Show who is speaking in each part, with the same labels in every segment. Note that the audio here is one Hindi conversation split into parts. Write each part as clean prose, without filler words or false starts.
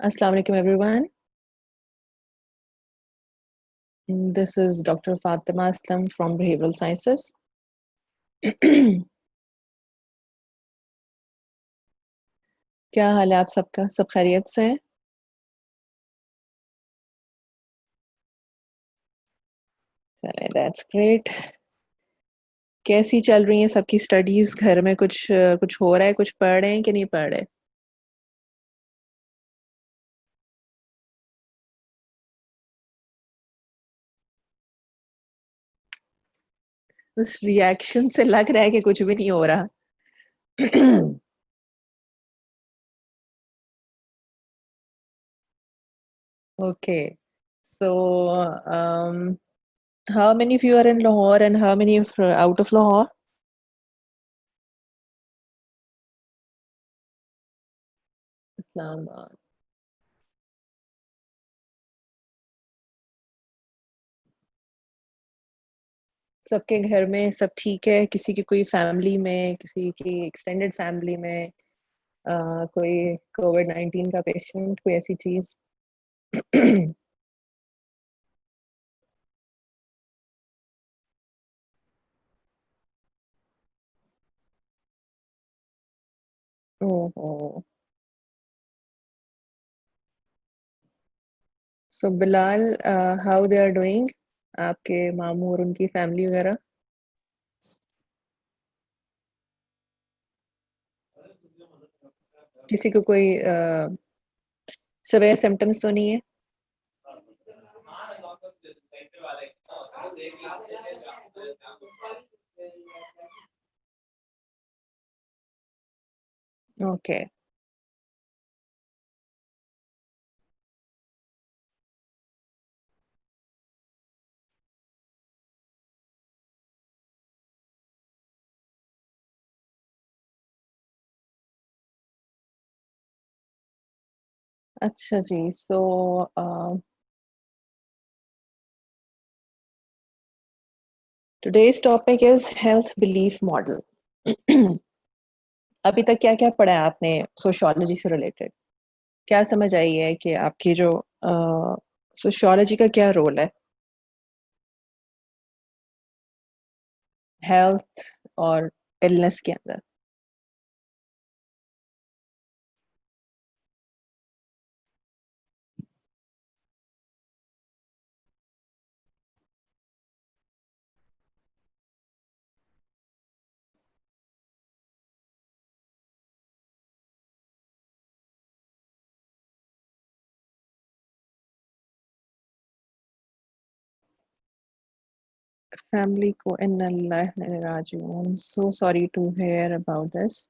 Speaker 1: Assalamu alaikum everyone. This is Dr. Fatima Aslam from Behavioral Sciences. क्या हाल है आप सबका? सब खैरियत से हैं? चलिए दैट्स ग्रेट। कैसी चल रही हैं सबकी स्टडीज़? घर में कुछ हो रहा है, कुछ पढ़ रहे हैं कि नहीं पढ़ रहे? उस रिएक्शन से लग रहा है कि कुछ भी नहीं हो रहा। Okay. So, how many of you are in Lahore and how many of out of Lahore? Islamabad. सबके घर में सब ठीक है? किसी की कोई फैमिली में, किसी की एक्सटेंडेड फैमिली में कोई कोविड-19 का पेशेंट, कोई ऐसी चीज़? ओहो! So Bilal how they are doing? आपके मामू और उनकी फैमिली वगैरह? किसी को कोई सिवियर सिम्पटम्स तो नहीं है? ओके। अच्छा जी, so today's topic is health belief model. अभी तक क्या-क्या पढ़ा है आपने सोशियोलॉजी से रिलेटेड? क्या समझ आई है कि आपकी जो सोशियोलॉजी का क्या रोल है हेल्थ और इलनेस के अंदर? फैमिली को इन्ना लिल्लाहि व इन्ना इलैहि राजिऊन। So sorry to hear about this.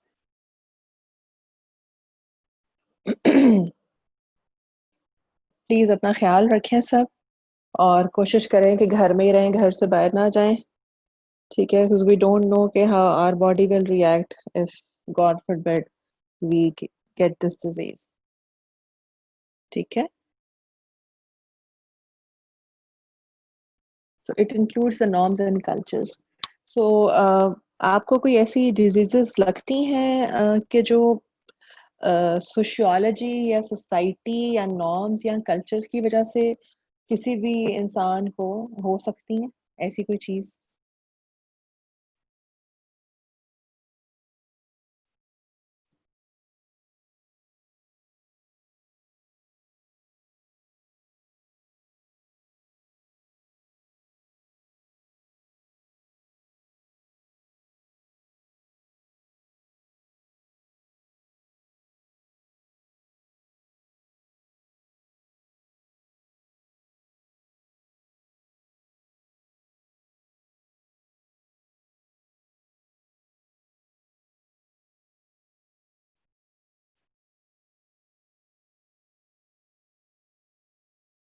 Speaker 1: Please अपना ख़्याल रखें सब और कोशिश करें कि घर में ही रहें, घर से बाहर ना जाएँ, ठीक है? बिकॉज़ वी डोंट नो कि how our body will react if God forbid we get this disease, ठीक है? So it includes the norms and cultures. So आपको कोई ऐसी डिज़ीज़ेज़ लगती हैं कि जो सोशियोलॉजी या सोसाइटी या नॉर्म्स या कल्चर्स की वजह से किसी भी इंसान को हो सकती हैं, ऐसी कोई चीज़?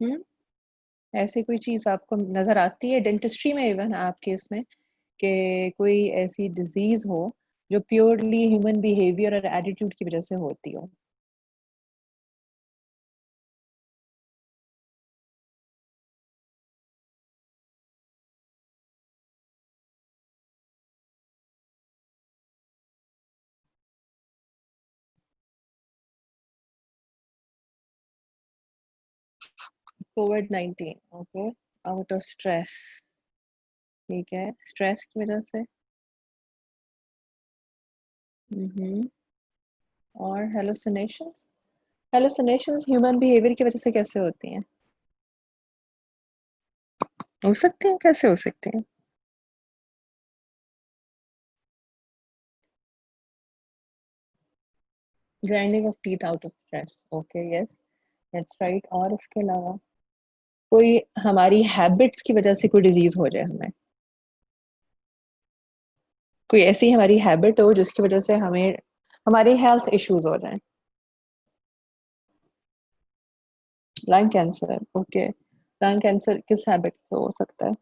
Speaker 1: हुँ? ऐसी कोई चीज़ आपको नज़र आती है डेंटिस्ट्री में इवन आपके उसमें कि कोई ऐसी डिज़ीज़ हो जो प्योरली ह्यूमन बिहेवियर और एटीट्यूड की वजह से होती हो? कोविड-19 ओके, आउट ऑफ स्ट्रेस, ठीक है, स्ट्रेस की वजह से हुँ, और हैलुसिनेशंस? हैलुसिनेशंस ह्यूमन बिहेवियर की वजह से कैसे होती हैं? हो सकते हैं, कैसे हो सकते हैं? Grinding of teeth out of stress, okay, yes, that's right, और इसके अलावा? कोई हमारी हैबिट्स की वजह से कोई डिज़ीज़ हो जाए हमें? कोई ऐसी हमारी हैबिट हो जिसकी वजह से हमें हमारे हेल्थ इश्यूज़ हो जाएँ? Lung cancer, okay, lung cancer किस हैबिट से हो सकता है?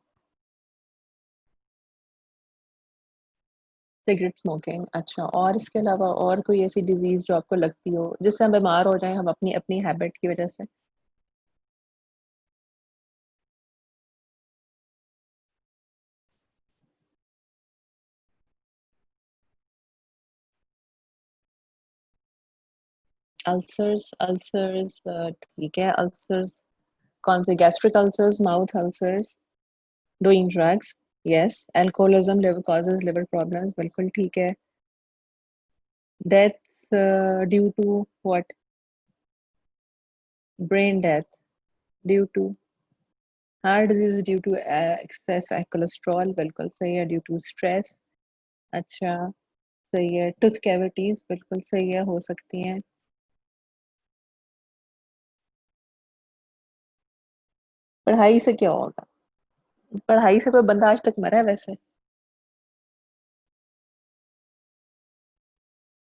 Speaker 1: सिगरेट स्मोकिंग, अच्छा, और इसके अलावा और कोई ऐसी डिज़ीज़ जो आपको लगती हो, जिससे हम बीमार हो जाएँ हम अपनी अपनी हैबिट की वजह से? अल्सर्स अल्सर्स ठीक है, अल्सर्स कौन से, gastric ulcers, mouth ulcers, doing drugs, yes, alcoholism liver causes liver problems, बिल्कुल ठीक है। Deaths due to what? Brain death due to heart disease due to excess cholesterol, बिल्कुल सही है, ड्यू टू स्ट्रेस, अच्छा, सही है, टूथ कैविटीज़, बिल्कुल सही है, हो सकती हैं। पढ़ाई से क्या होगा? पढ़ाई से कोई बंदा आज तक मरा है वैसे?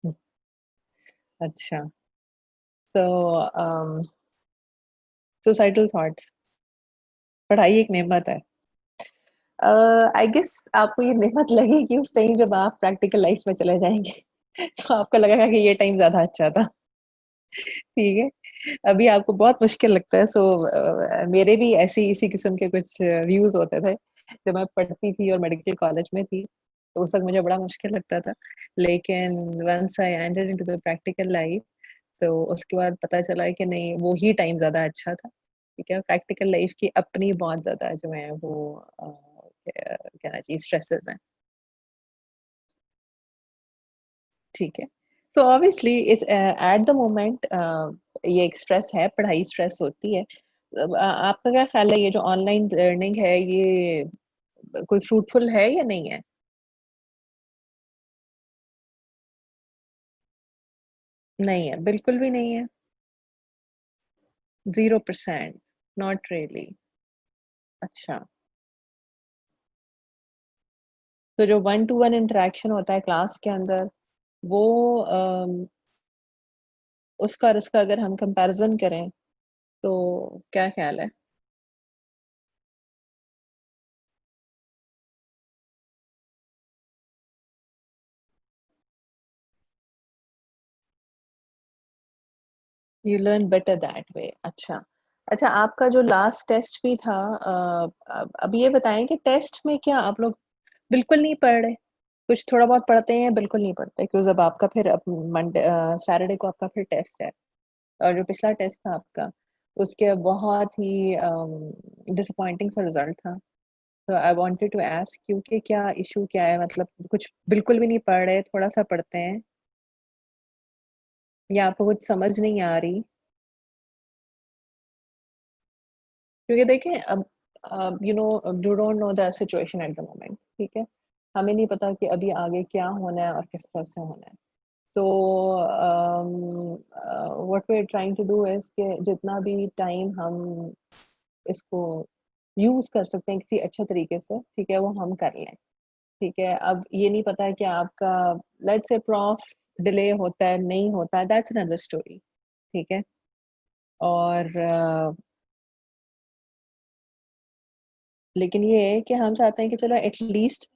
Speaker 1: हुँ, अच्छा, तो सुसाइडल थॉट्स, पढ़ाई एक नेमत है। आई गेस आपको ये नेमत लगेगी उस टाइम जब आप प्रैक्टिकल लाइफ में चले जाएँगे, तो आपको लगेगा कि ये टाइम ज़्यादा अच्छा था, ठीक है? अभी आपको बहुत मुश्किल लगता है, सो मेरे भी ऐसे ही इसी किस्म के कुछ व्यूज़ होते थे, जब मैं पढ़ती थी और मेडिकल कॉलेज में थी, तो उस वक़्त मुझे बड़ा मुश्किल लगता था। लेकिन once I entered into the practical life, तो उसके बाद पता चला कि नहीं, वो ही टाइम ज़्यादा अच्छा था, ठीक है? प्रैक्टिकल लाइफ़ की अपनी बहुत ज़्यादा जो है वो कहना चाहिए स्ट्रेसेस हैं, ठीक है? तो ऑब्वियसली एट द मोमेंट ये एक स्ट्रेस है, पढ़ाई स्ट्रेस होती है। आपका क्या ख़्याल है, ये जो ऑनलाइन लर्निंग है ये कोई फ्रूटफुल है या नहीं है? नहीं है, बिल्कुल भी नहीं है। 0% नॉट रियली। अच्छा, तो जो वन टू वन इंटरैक्शन होता है क्लास के अंदर, वो उसका और इसका अगर हम कंपैरिज़न करें, तो क्या ख़्याल है? You learn better that way, अच्छा। अच्छा, आपका जो लास्ट टेस्ट भी था, अब ये बताएँ कि टेस्ट में क्या आप लोग बिल्कुल नहीं पढ़ रहे? कुछ थोड़ा बहुत पढ़ते हैं या बिल्कुल नहीं पढ़ते? बिकॉज़ अब आपका फिर अब सैटरडे को आपका फिर टेस्ट है, और जो पिछला टेस्ट था आपका, उसके बहुत ही डिसअपॉइंटिंग सा रिज़ल्ट था। तो I wanted to ask you कि क्या इश्यू क्या है? मतलब कुछ बिल्कुल भी नहीं पढ़ रहे, थोड़ा-सा पढ़ते हैं, या आपको कुछ समझ नहीं आ रही? क्योंकि देखिए अब you don't know the situation at the moment, ठीक है? हमें नहीं पता कि अभी आगे क्या होना है और किस तरह से होना है। तो what we are trying to do is कि जितना भी टाइम हम इसको यूज़ कर सकते हैं किसी अच्छे तरीके से, ठीक है? वो हम कर लें, ठीक है? अब ये नहीं पता है कि आपका लेट्स से प्रॉफ डिले होता है, नहीं होता है, दैट्स अनदर स्टोरी, ठीक है? और लेकिन ये है कि हम चाहते हैं कि चलो एटलीस्ट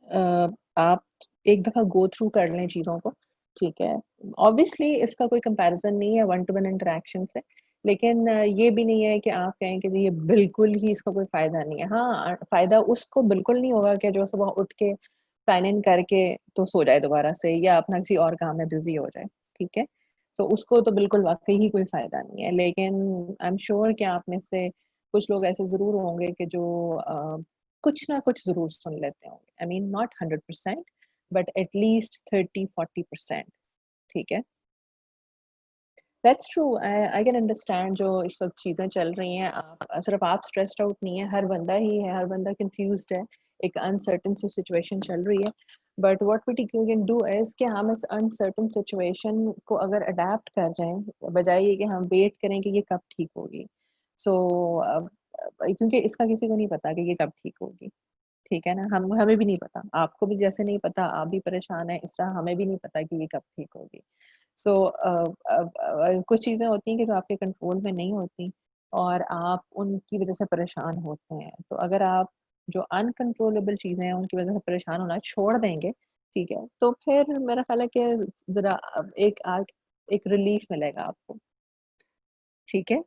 Speaker 1: आप एक दफ़ा गो थ्रू कर लें चीज़ों को, ठीक है। ऑब्वियसली इसका कोई कंपैरिज़न नहीं है वन टू वन इंटरैक्शन से, लेकिन ये भी नहीं है कि आप कहें कि जी ये बिल्कुल ही इसका कोई फ़ायदा नहीं है। हाँ, फ़ायदा उसको बिल्कुल नहीं होगा कि जो सुबह उठ के साइन इन करके तो सो जाए दोबारा से या अपना किसी और काम में बिज़ी हो जाए, ठीक है। तो उसको तो बिल्कुल वाक़ई ही कोई फ़ायदा नहीं है, लेकिन आई एम श्योर कि आप में से कुछ लोग ऐसे ज़रूर होंगे कि जो कुछ ना कुछ ज़रूर सुन लेते होंगे। I mean not 100% but at least 30-40%। ठीक है? That's true. I can understand जो इस वक़्त चीज़ें चल रही हैं। आप सिर्फ़ आप स्ट्रेस्ड आउट नहीं है, हर बंदा ही है, हर बंदा कन्फ्यूज़्ड है। एक अनसर्टेन सी सिचुएशन चल रही है। But what we can do is कि हम इस अनसर्टेन सिचुएशन को अगर अडैप्ट कर जाएँ, बजाय ये कि हम वेट करें कि ये कब ठीक होगी। सो क्योंकि इसका किसी को नहीं पता कि ये कब ठीक होगी। ठीक है ना? हम हमें भी नहीं पता, आपको भी जैसे नहीं पता, आप भी परेशान हैं, इस तरह हमें भी नहीं पता कि ये कब ठीक होगी। सो कुछ चीज़ें होती हैं कि जो आपके कंट्रोल में नहीं होती और आप उनकी वज़ह से परेशान होते हैं। तो अगर आप जो अनकंट्रोलेबल चीज़ें हैं, उनकी वज़ह से परेशान होना छोड़ देंगे, ठीक है? तो फिर मेरा ख़्याल है कि ज़रा एक रिलीफ़ मिलेगा आपको, ठीक है?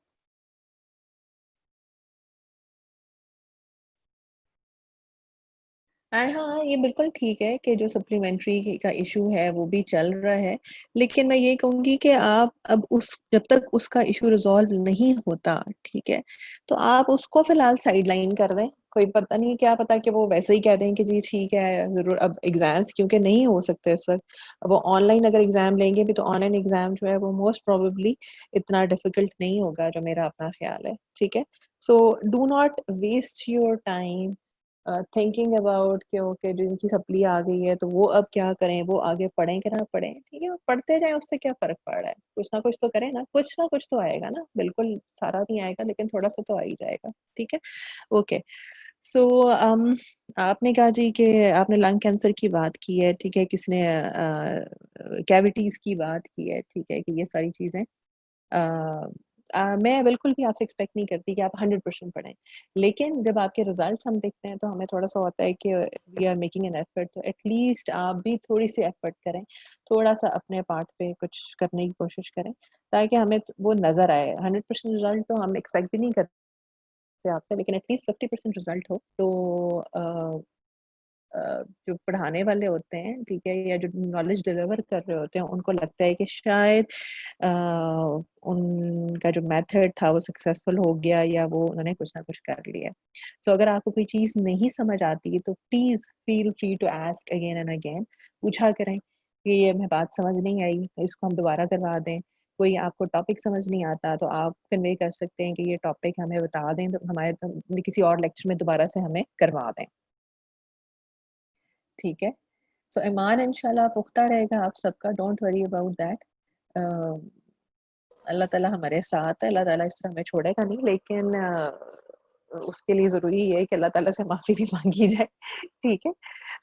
Speaker 1: हाँ, ये बिल्कुल ठीक है कि जो सप्लीमेंट्री का इश्यू है वो भी चल रहा है। लेकिन मैं ये कहूँगी कि आप अब उस जब तक उसका इश्यू रिज़ॉल्व नहीं होता, ठीक है? तो आप उसको फ़िलहाल साइडलाइन कर दें। कोई पता नहीं, क्या पता कि वो वैसे ही कह दें कि जी ठीक है, ज़रूर अब एग्ज़ाम्स क्योंकि नहीं हो सकते इस वक़्त। अब वो ऑनलाइन अगर एग्ज़ाम लेंगे भी तो ऑनलाइन एग्ज़ाम जो है वो मोस्ट प्रोबेबली इतना डिफ़िकल्ट नहीं होगा, जो मेरा अपना ख़्याल है, ठीक है? So do not waste your time thinking about कि ओके जिनकी सप्ली आ गई है तो वो अब क्या करें, वो आगे पढ़ें कि ना पढ़ें, ठीक है? पढ़ते जाएँ, उससे क्या फ़र्क पड़ रहा है? कुछ ना कुछ तो करें ना, कुछ ना कुछ तो आएगा ना, बिल्कुल सारा नहीं आएगा लेकिन थोड़ा-सा तो आ ही जाएगा, ठीक है? ओके, सो आपने कहा जी कि आपने लंग कैंसर की बात की है, ठीक है? किसी ने कैविटीज़ की बात की है, ठीक है? कि ये सारी चीज़ें अ मैं बिल्कुल भी आपसे एक्सपेक्ट नहीं करती कि आप 100% पढ़ें। लेकिन जब आपके रिज़ल्ट्स हम देखते हैं तो हमें थोड़ा-सा होता है कि we are making an effort, तो एट लीस्ट आप भी थोड़ी-सी एफर्ट करें। थोड़ा-सा अपने पार्ट पे कुछ करने की कोशिश करें, ताकि हमें वो नज़र आए। 100% रिज़ल्ट तो हम एक्सपेक्ट भी नहीं करते आपसे, लेकिन एट लीस्ट 50% रिज़ल्ट हो तो जो पढ़ाने वाले होते हैं, ठीक है? या जो नॉलेज डिलीवर कर रहे होते हैं, उनको लगता है कि शायद अ, उनका जो मेथड था वो सक्सेसफुल हो गया या वो उन्होंने कुछ ना कुछ कर लिया। सो अगर आपको कोई चीज़ नहीं समझ आती तो please feel free to ask again and again. पूछा करें कि ये हमें बात समझ नहीं आई, तो इसको हम दोबारा करवा दें। कोई आपको टॉपिक समझ नहीं आता तो आप कन्वे कर सकते हैं कि ये टॉपिक हमें बता दें, तो हमारे तो किसी और लेक्चर में दोबारा से हमें करवा दें। ठीक है? सो ईमान इंशाल्लाह पुख्ता रहेगा आप सबका, डोंट वरी अबाउट दैट। अ, अल्लाह ताला हमारे साथ है, अल्लाह ताला इस तरह हमें छोड़ेगा नहीं, लेकिन उसके लिए ज़रूरी है कि अल्लाह ताला से माफ़ी भी माँगी जाए, ठीक है?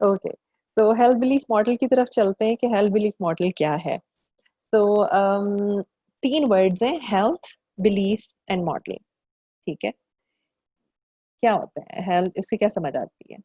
Speaker 1: ओके, तो हेल्थ बिलीफ मॉडल की तरफ चलते हैं कि हेल्थ बिलीफ मॉडल क्या है? तो 3 वर्ड्स हैं, हेल्थ, बिलीफ एंड मॉडल, ठीक है? क्या होता है हेल्थ, इससे क्या समझ आती है?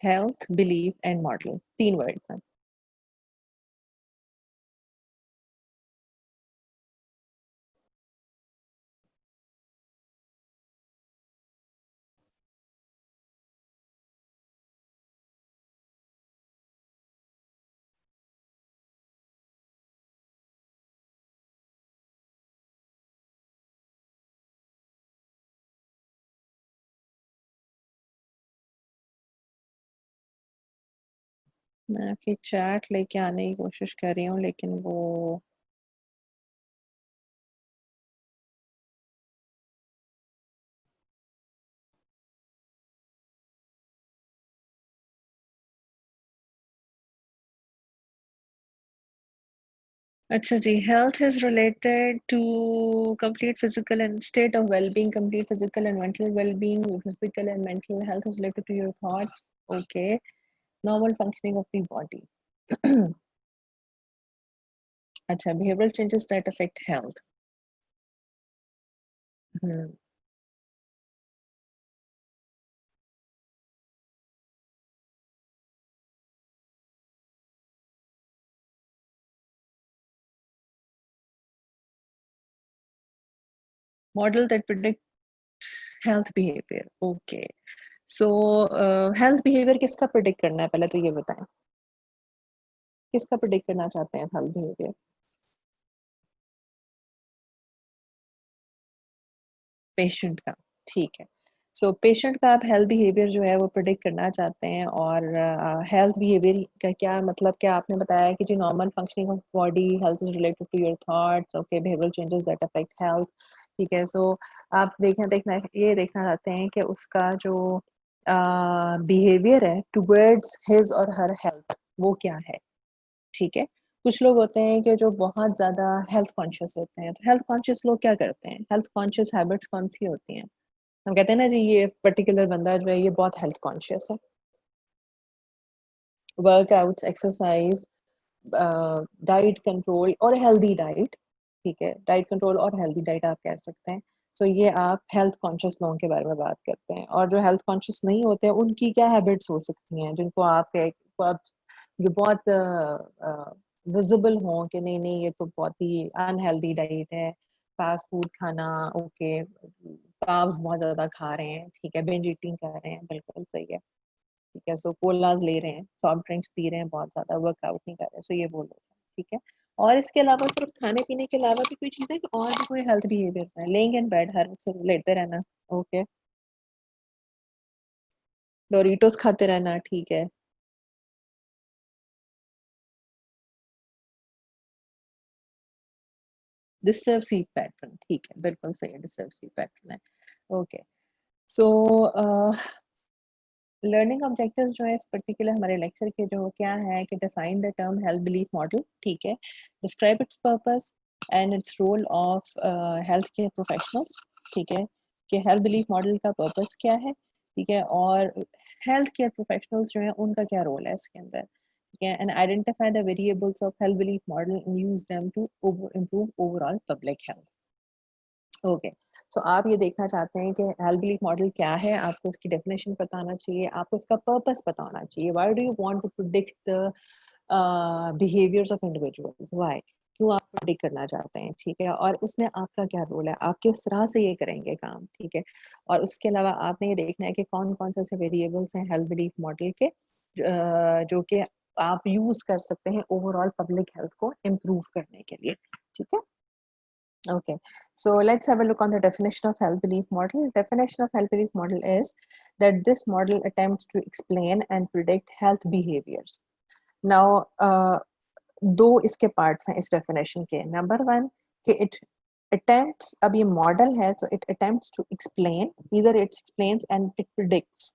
Speaker 1: Health, belief and model 3 words हैं। मैं आपकी चैट लेके आने की कोशिश कर रही हूँ, लेकिन वो अच्छा जी, health is related to complete physical and state of well-being, complete physical and mental well-being. Physical and mental health is related to your thoughts. Okay. Normal functioning of the body. अच्छा, behavioral changes that affect health. Hmm, model that predict health behaviour, okay. So health behaviour किसका प्रिडिक्ट करना है, पहले तो ये बताएं, किसका प्रिडिक्ट करना चाहते हैं हेल्थ बिहेवियर? पेशेंट का, ठीक है। सो पेशेंट का आप हेल्थ बिहेवियर जो है वो प्रिडिक्ट करना चाहते हैं, और हेल्थ बिहेवियर का क्या मतलब, क्या आपने बताया कि जो normal functioning of body, health is related to your thoughts, okay, behavioural changes that affect health, ठीक है। सो आप देखना ये देखना चाहते हैं कि उसका जो बिहेवियर है टुवर्ड्स हिज और हर हेल्थ वो क्या है, ठीक है। कुछ लोग होते हैं कि जो बहुत ज़्यादा हेल्थ कॉन्शियस होते हैं, तो हेल्थ कॉन्शियस लोग क्या करते हैं, हेल्थ कॉन्शियस हैबिट्स कौन सी होती हैं? हम कहते हैं ना जी, ये पर्टिकुलर बंदा जो है ये बहुत हेल्थ कॉन्शियस है। वर्कआउट्स, एक्सरसाइज, डाइट कंट्रोल और हेल्दी डाइट, ठीक है, डाइट कंट्रोल और हेल्दी डाइट आप कह सकते हैं। सो ये आप हेल्थ कॉन्शियस लोगों के बारे में बात करते हैं, और जो हेल्थ कॉन्शियस नहीं होते हैं उनकी क्या हैबिट्स हो सकती हैं जिनको आप जो बहुत विजिबल हो कि नहीं नहीं ये तो बहुत ही अनहेल्दी डाइट है, फास्ट फूड खाना, ओके, कार्ब्स बहुत ज़्यादा खा रहे हैं, ठीक है, बिंज ईटिंग कर रहे हैं, बिल्कुल सही है, ठीक है। सो कोलाज ले रहे हैं, सॉफ्ट ड्रिंक्स पी रहे हैं, बहुत ज़्यादा वर्कआउट नहीं कर रहे हैं, सो ये वो लोग हैं, ठीक है। और इसके अलावा सिर्फ खाने पीने के अलावा भी कोई चीज़ें कि और भी कोई हेल्थ बिहेवियर्स हैं, लेइंग इन बेड हर वक्त सिर्फ लेटे रहना, ओके, डोरिटोस खाते रहना, ठीक है, डिस्टर्ब स्लीप पैटर्न, ठीक है, बिल्कुल सही है, डिस्टर्ब स्लीप पैटर्न है, ओके। सो लर्निंग ऑब्जेक्टिव्स जो है इस पर्टिकुलर हमारे लेक्चर के जो क्या है कि define the term health belief model, ठीक है, describe its purpose and its role of health care professionals, ठीक है, कि हेल्थ बिलीफ मॉडल का पर्पस क्या है, ठीक है, और हेल्थ केयर प्रोफेशनल्स जो है उनका क्या रोल है इसके अंदर, ठीक है, and identify the variables of health belief model and use them to improve overall public health, okay. So आप ये देखना चाहते हैं कि हेल्थ बिलीफ मॉडल क्या है, आपको उसकी डेफिनेशन पता होना चाहिए, आपको उसका पर्पस पता होना चाहिए, why do you want to predict the behaviours of individuals, why, क्यों आप प्रिडिक्ट करना चाहते हैं, ठीक है, और उसमें आपका क्या रोल है, आप किस तरह से ये करेंगे काम, ठीक है। और उसके अलावा आपने ये देखना है कि कौन कौन से ऐसे वेरिएबल्स हैं हेल्थ बिलीफ मॉडल के जो कि आप यूज कर सकते हैं ओवरऑल पब्लिक हेल्थ को इम्प्रूव करने के लिए, ठीक है। Okay, so let's have a look on the definition of health belief model. Definition of health belief model is that this model attempts to explain and predict health behaviors. Now, दो इसके parts हैं इस definition के. Number one, कि it attempts, अब ये model है, so it attempts to explain, either it explains and it predicts.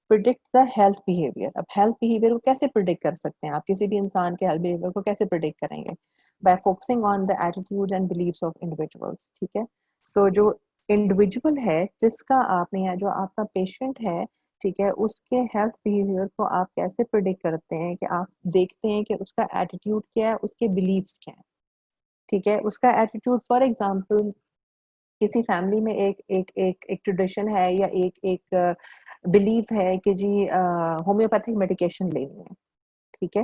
Speaker 1: Predict the health behaviour, अब हेल्थ बिहेवियर को कैसे प्रिडिक्ट कर सकते हैं आप, किसी भी इंसान के हेल्थ बिहेवियर को कैसे प्रिडिक्ट करेंगे, by focusing on the attitudes and believes of individuals, ठीक है। सो जो इंडिविजुअल है जिसका आपने या जो आपका पेशेंट है, ठीक है, उसके हेल्थ बिहेवियर को आप कैसे प्रिडिक्ट करते हैं कि आप देखते हैं कि उसका एटीट्यूड क्या है, उसके बिलीव्स क्या है, ठीक है, उसका एटीट्यूड, फॉर एग्जांपल किसी फैमिली में एक एक एक एक ट्रेडिशन है या एक एक बिलीफ है कि जी होम्योपैथिक मेडिकेशन लेनी है, ठीक है।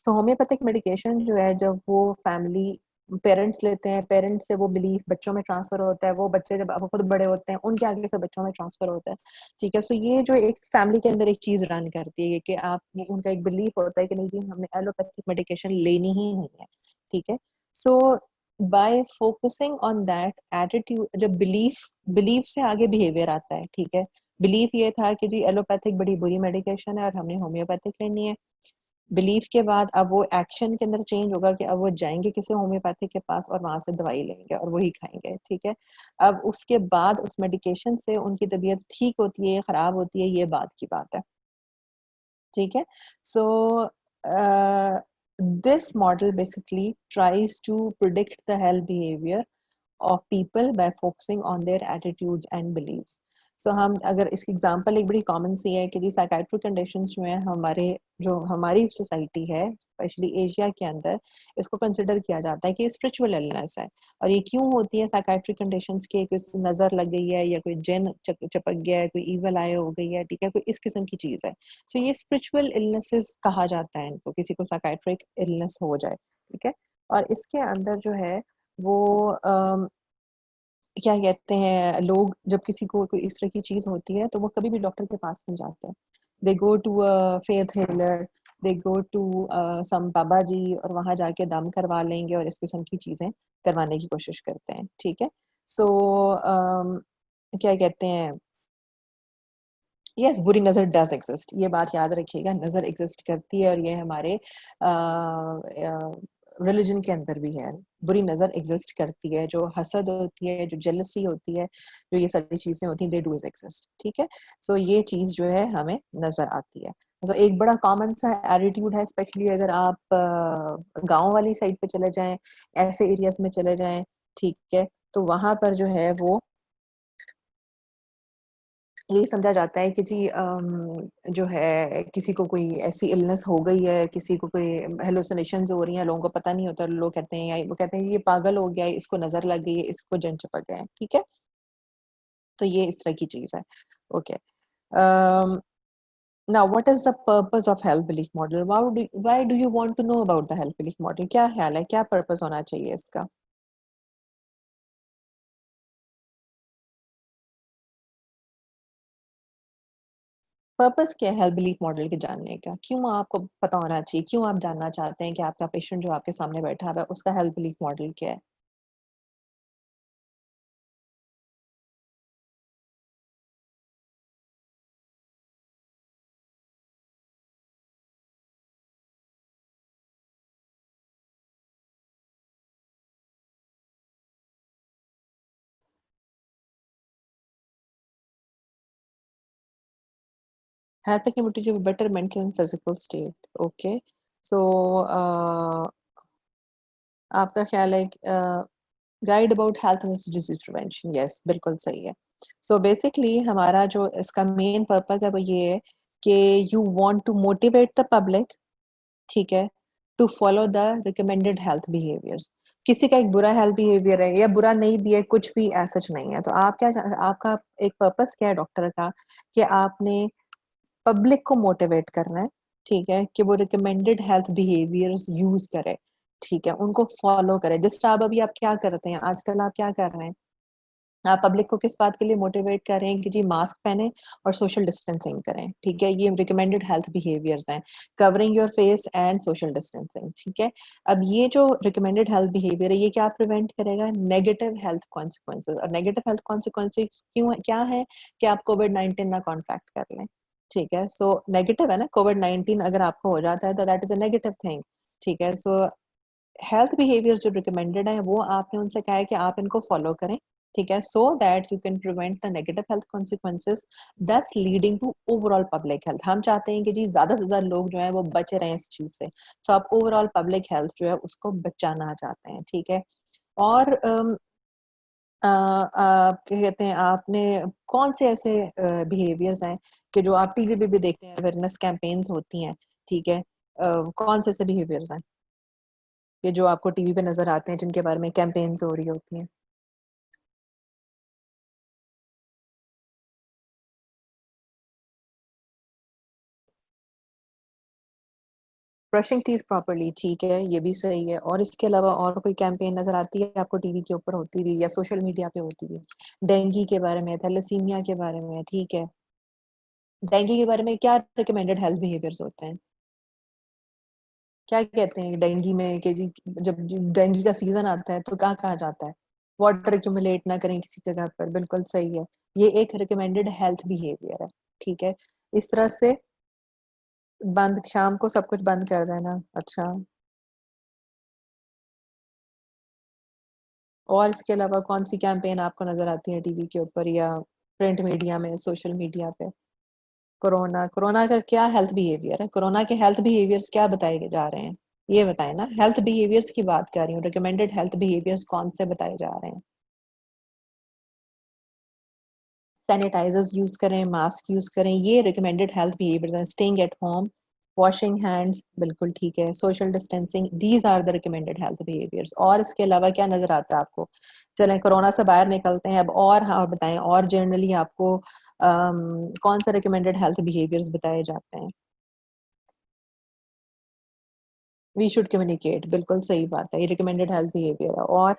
Speaker 1: तो होम्योपैथिक मेडिकेशन जो है जब वो फैमिली पेरेंट्स लेते हैं, पेरेंट्स से वो बिलीफ बच्चों में ट्रांसफर होता है, वो बच्चे जब अब खुद बड़े होते हैं उनके आगे से बच्चों में ट्रांसफर होता है, ठीक है। सो ये जो एक फैमिली के अंदर एक चीज रन करती है कि आप, उनका एक बिलीफ होता है कि नहीं जी हमने एलोपैथिक मेडिकेशन लेनी ही नहीं है, ठीक है। So by focusing on that attitude, जब बिलीफ, बिलीफ से आगे बिहेवियर आता है, ठीक है। बिलीफ ये था कि जी एलोपैथिक बड़ी बुरी मेडिकेशन है और हमने होम्योपैथिक लेनी है, बिलीफ के बाद अब वो एक्शन के अंदर चेंज होगा कि अब वो जाएंगे किसी होम्योपैथिक के पास और वहां से दवाई लेंगे और वही खाएंगे, ठीक है। अब उसके बाद उस मेडिकेशन से उनकी तबीयत ठीक होती है, खराब होती है, ये बात की बात है, ठीक है। सो this model basically tries to predict the health behavior of people by focusing on their attitudes and beliefs. So हम अगर इसकी एग्जांपल एक बड़ी कॉमन सी है कि साइकेट्रिक कंडीशंस जो है हमारे, जो हमारी सोसाइटी है स्पेशली एशिया के अंदर, इसको कंसिडर किया जाता है कि स्पिरिचुअल इलनेस है। और ये क्यों होती है साइकेट्रिक कंडीशंस के, किसी नजर लग गई है या कोई जिन चपक गया है, कोई ईवल आई हो गई है, ठीक है, कोई इस किस्म की चीज है। सो ये स्पिरिचुअल इलनेसेस कहा जाता है इनको, किसी को साइकेट्रिक इलनेस हो जाए, ठीक है। और इसके अंदर जो है वो क्या कहते हैं, लोग जब किसी को कोई इस तरह की चीज़ होती है तो वो कभी भी डॉक्टर के पास नहीं जाते। They go to a faith healer, they go to some baba ji और वहाँ जाके दम करवा लेंगे और इस किस्म की चीज़ें करवाने की कोशिश करते हैं, ठीक है? सो क्या कहते हैं, यस, बुरी नज़र डज़ एक्सिस्ट, ये बात याद रखिएगा, नज़र एक्सिस्ट करती है और ये हमारे रिलिजन के अंदर भी है। बुरी नज़र एक्सिस्ट करती है, जो हसद होती है, जो जेलसी होती है, जो ये सारी चीज़ें होती हैं, दे डू एक्सिस्ट, ठीक है? सो ये चीज़ जो है हमें नज़र आती है। सो एक बड़ा कॉमन सा एटीट्यूड है, स्पेशली अगर आप गाँव वाली साइड पे चले जाएँ, ऐसे एरियाज़ में चले जाएँ, ठीक है? तो वहाँ पर जो है वो यही समझा जाता है कि जी जो है किसी को कोई ऐसी इलनेस हो गई है, किसी को कोई हैलुसिनेशंस हो रही हैं, लोगों को पता नहीं होता, लोग कहते हैं या वो कहते हैं ये पागल हो गया है, इसको नज़र लग गई है, इसको जिन चिपक गया है, ठीक है? तो ये इस तरह की चीज़ है। Okay. Um, now what is the purpose of health belief model? Why do you want to know about the health belief model? क्या ख्याल है, क्या पर्पस होना चाहिए इसका? पर्पस क्या है हेल्थ बिलीफ मॉडल के जानने का? क्यों आपको पता होना चाहिए? क्यों आप जानना चाहते हैं कि आपका पेशेंट जो आपके सामने बैठा हुआ है, उसका हेल्थ बिलीफ मॉडल क्या है? Helping him to achieve a better mental and physical state. Okay. So, आपका ख्याल है guide about health and disease prevention, yes बिल्कुल सही है। सो बेसिकली हमारा जो इसका मेन पर्पस है वो ये है कि you want to motivate the public, ठीक है, to follow the recommended health behaviours. किसी का एक बुरा हेल्थ बिहेवियर है या बुरा नहीं भी है, कुछ भी ऐसा नहीं है, तो आप क्या आपका एक पर्पस क्या है डॉक्टर का कि आपने पब्लिक को मोटिवेट करना है, ठीक है? कि वो रिकमेंडेड हेल्थ बिहेवियर्स यूज़ करें, ठीक है? उनको फॉलो करें। जिस तरह अब अभी आप क्या करते हैं, आजकल आप क्या कर रहे हैं? आप पब्लिक को किस बात के लिए मोटिवेट कर रहे हैं कि जी मास्क पहने और सोशल डिस्टेंसिंग करें, ठीक है? ये रिकमेंडेड हेल्थ बिहेवियर्स हैं, covering your face and social distancing, ठीक है? अब ये जो रिकमेंडेड हेल्थ बिहेवियर है, ये क्या प्रिवेंट करेगा? नेगेटिव हेल्थ कॉन्सिक्वेंसेज़, और नेगेटिव हेल्थ कॉन्सिक्वेंसेज़ क्यों क्या है? कि आप कोविड-19 ना कॉन्ट्रैक्ट कर लें, ठीक है? सो नेगेटिव है ना, कोविड-19 अगर आपको हो जाता है तो that is a negative thing, ठीक है? सो हेल्थ बिहेवियर्स जो रिकमेंडेड हैं वो आपने उनसे कहा है कि आप इनको फॉलो करें, ठीक है? So that you can prevent the negative health consequences, thus leading to overall public health. हम चाहते हैं कि जी ज़्यादा से ज़्यादा लोग जो हैं वो बचे रहें इस चीज़ से। सो आप ओवरऑल पब्लिक हेल्थ जो है उसको बचाना चाहते हैं, ठीक है? और क्या कहते हैं, आपने कौन से ऐसे बिहेवियर्स हैं कि जो आप टीवी पे भी देखते हैं, अवेयरनेस कैंपेन्स होती हैं, ठीक है? कौन से ऐसे बिहेवियर्स हैं कि जो आपको टीवी पे नज़र आते हैं, जिनके बारे में कैंपेन्स हो रही होती हैं? ब्रशिंग टीथ प्रॉपर्ली, ठीक है, ये भी सही है, और इसके अलावा और कोई कैंपेन नज़र आती है आपको टीवी के ऊपर होती हुई या सोशल मीडिया पे होती हुई? डेंगू के बारे में, थैलेसीमिया के बारे में, ठीक है। डेंगू के बारे में क्या रिकमेंडेड हेल्थ बिहेवियर्स होते हैं? क्या कहते हैं डेंगू में कि जी जब डेंगू का सीज़न आता है तो क्या कहा जाता है? वाटर एक्यूमुलेट ना करें किसी जगह पर, बिल्कुल सही है। ये एक रिकमेंडेड हेल्थ बिहेवियर है, ठीक है। इस तरह से बंद शाम को सब कुछ बंद कर देना, अच्छा। और इसके अलावा कौन-सी कैंपेन आपको नज़र आती है टीवी के ऊपर या प्रिंट मीडिया में, सोशल मीडिया पे? कोरोना, कोरोना का क्या हेल्थ बिहेवियर है? कोरोना के हेल्थ बिहेवियर्स क्या बताए जा रहे हैं? ये बताएँ ना, हेल्थ बिहेवियर्स की बात कर रही हूँ, रिकमेंडेड हेल्थ बिहेवियर्स कौन से बताए जा रहे हैं? सैनिटाइज़र्स यूज़ करें, मास्क यूज़ करें, ये रिकमेंडेड हेल्थ बिहेवियर्स हैं। Staying at home, washing hands, बिल्कुल ठीक है, social distancing, these are the recommended health behaviours. और इसके अलावा क्या नज़र आता है आपको? चलें कोरोना से बाहर निकलते हैं अब, और हाँ, बताएँ और जनरली आपको कौन सा रिकमेंडेड हेल्थ बिहेवियर्स बताए जाते हैं? वी शुड कम्युनिकेट, बिल्कुल सही बात है, ये रिकमेंडेड हेल्थ बिहेवियर है। और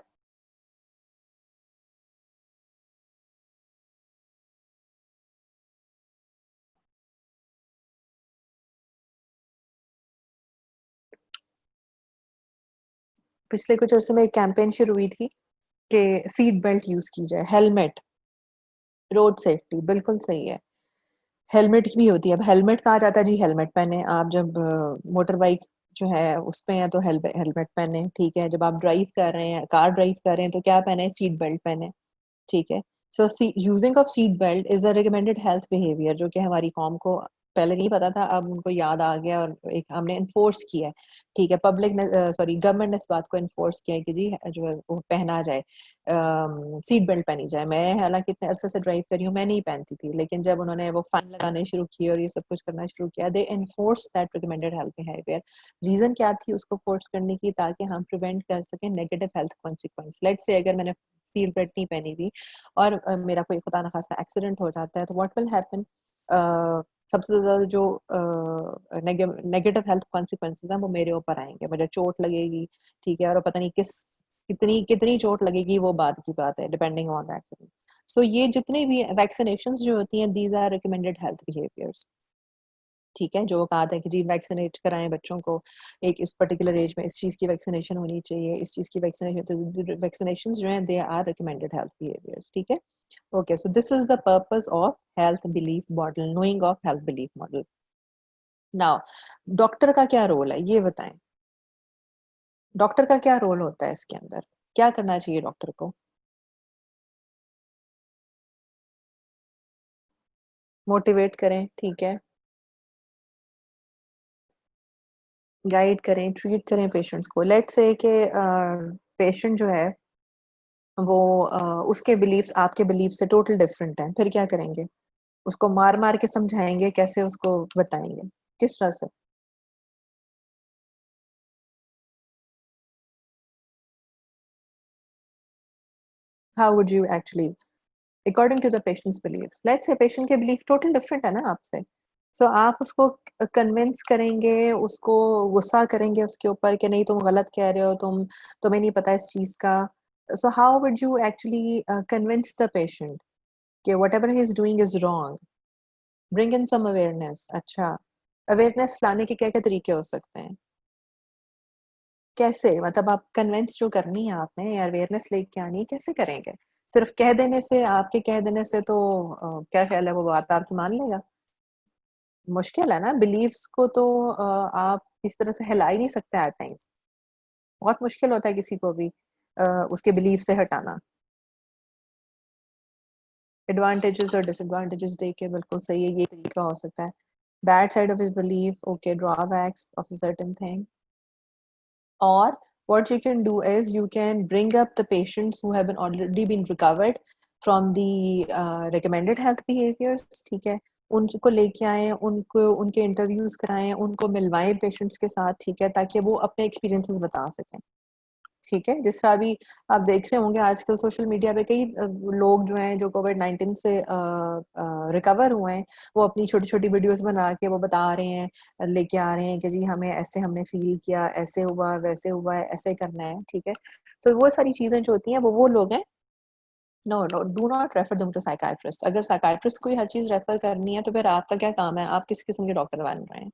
Speaker 1: पिछले कुछ अर्से में एक कैंपेन शुरू हुई थी कि सीट बेल्ट यूज़ की जाए, हेलमेट, रोड सेफ्टी, बिल्कुल सही है। हेलमेट की भी होती है, अब हेलमेट कहा जाता है जी हेलमेट पहने, आप जब मोटर बाइक जो है उस पे हैं तो हेलमेट पहने, ठीक है? जब आप ड्राइव कर रहे हैं, कार ड्राइव कर रहे हैं तो क्या पहने? सीट बेल्ट पहने, ठीक है? So using of seat belt is a recommended health behaviour जो कि हमारी कौम को पहले नहीं पता था, अब उनको याद आ गया और एक हमने एनफोर्स किया है, ठीक है? पब्लिक ने सॉरी गवर्नमेंट ने इस बात को एनफोर्स किया है कि जी जो है वो पहना जाए, सीट बेल्ट पहनी जाए। मैं हालाँकि इतने अरसे से ड्राइव कर रही हूँ, मैं नहीं पहनती थी, लेकिन जब उन्होंने वो फाइन लगाने शुरू किए और ये सब कुछ करना शुरू किया, they enforce that recommended health behaviour. Reason क्या थी उसको फोर्स करने की? ताकि हम प्रिवेंट कर सकें negative health consequence. Let's say अगर मैंने सीट बेल्ट नहीं पहनी हुई और मेरा कोई खुदा ना खास्ता एक्सीडेंट हो जाता है तो व्हाट विल हैपन? सबसे ज़्यादा जो नेगेटिव हेल्थ कॉन्सिक्वेंसेस हैं वो मेरे ऊपर आएँगे, मुझे चोट लगेगी, ठीक है? और पता नहीं कितनी कितनी चोट लगेगी वो बाद की बात है, depending on the accident. So ये जितने भी वैक्सीनेशंस जो होती हैं, these are recommended health behaviours, ठीक है? जो कहा था कि जी वैक्सीनेट कराएँ बच्चों को, एक इस पर्टिकुलर एज में इस चीज़ की वैक्सीनेशन होनी चाहिए, इस चीज़ की वैक्सीनेशन, तो वैक्सीनेशंस जो हैं they are recommended health behaviours, ठीक है? Okay, so this is the purpose of health belief model, knowing of health belief model. Now, doctor का क्या रोल है ये बताएं? डॉक्टर का क्या रोल होता है इसके अंदर? क्या करना चाहिए डॉक्टर को? मोटिवेट करें, ठीक है, गाइड करें, ट्रीट करें पेशेंट्स को। लेट्स से कि पेशेंट जो है वो उसके बिलीव्स आपके बिलीव से टोटल डिफरेंट हैं, फिर क्या करेंगे? उसको मार-मार के समझाएँगे, कैसे उसको बताएँगे? किस तरह से? How would you actually according to the patients believes, let's say patient के बिलीफ टोटल डिफरेंट है ना आपसे, सो आप उसको कन्विंस करेंगे, उसको गुस्सा करेंगे उसके ऊपर कि नहीं तुम गलत कह रहे हो, तुम्हें नहीं पता इस चीज का, so how would you actually convince the patient कि whatever he is doing is wrong? Bring in some awareness. अच्छा, अवेयरनेस लाने के क्या क्या तरीके हो सकते हैं? कैसे? मतलब आप कन्विंस जो करनी है आपने या अवेयरनेस लेके आनी है, कैसे करेंगे? सिर्फ कह देने से, आपके कह देने से तो क्या ख्याल है वो बात आपकी मान लेगा? मुश्किल है ना, बिलीव्स को तो आप इस तरह से हिला ही नहीं सकते एट टाइम्स। बहुत मुश्किल होता है किसी को भी अ, उसके बिलीफ से हटाना। एडवांटेजेस और डिसएडवांटेजेस देख के बिल्कुल सही है, ये तरीका हो सकता है। Bad side of his belief, okay, drawbacks of a certain thing. Or what you can do is you can bring up the patients who have been already been recovered from the recommended health behaviors, ठीक है? उनको लेके आएँ, उनको उनके इंटरव्यूज़ कराएँ, उनको मिलवाएँ पेशेंट्स के साथ, ठीक है? ताकि वो अपने एक्सपीरियंसेस बता सकें। ठीक है? जिस तरह अभी आप देख रहे होंगे आजकल सोशल मीडिया पे कई लोग जो हैं जो कोविड-19 से रिकवर हुए हैं, वो अपनी छोटी-छोटी वीडियोज़ बना के वो बता रहे हैं, लेके आ रहे हैं कि जी हमें ऐसे हमने फ़ील किया, ऐसे हुआ, वैसे हुआ है, ऐसे करना है, ठीक है? तो वो सारी चीज़ें जो होती हैं वो लोग हैं, no, no, do not refer them to psychiatrist. अगर साइकियाट्रिस्ट को ही हर चीज़ रेफर करनी है तो फिर आपका क्या काम है? आप किस किस्म के डॉक्टर बन रहे हैं?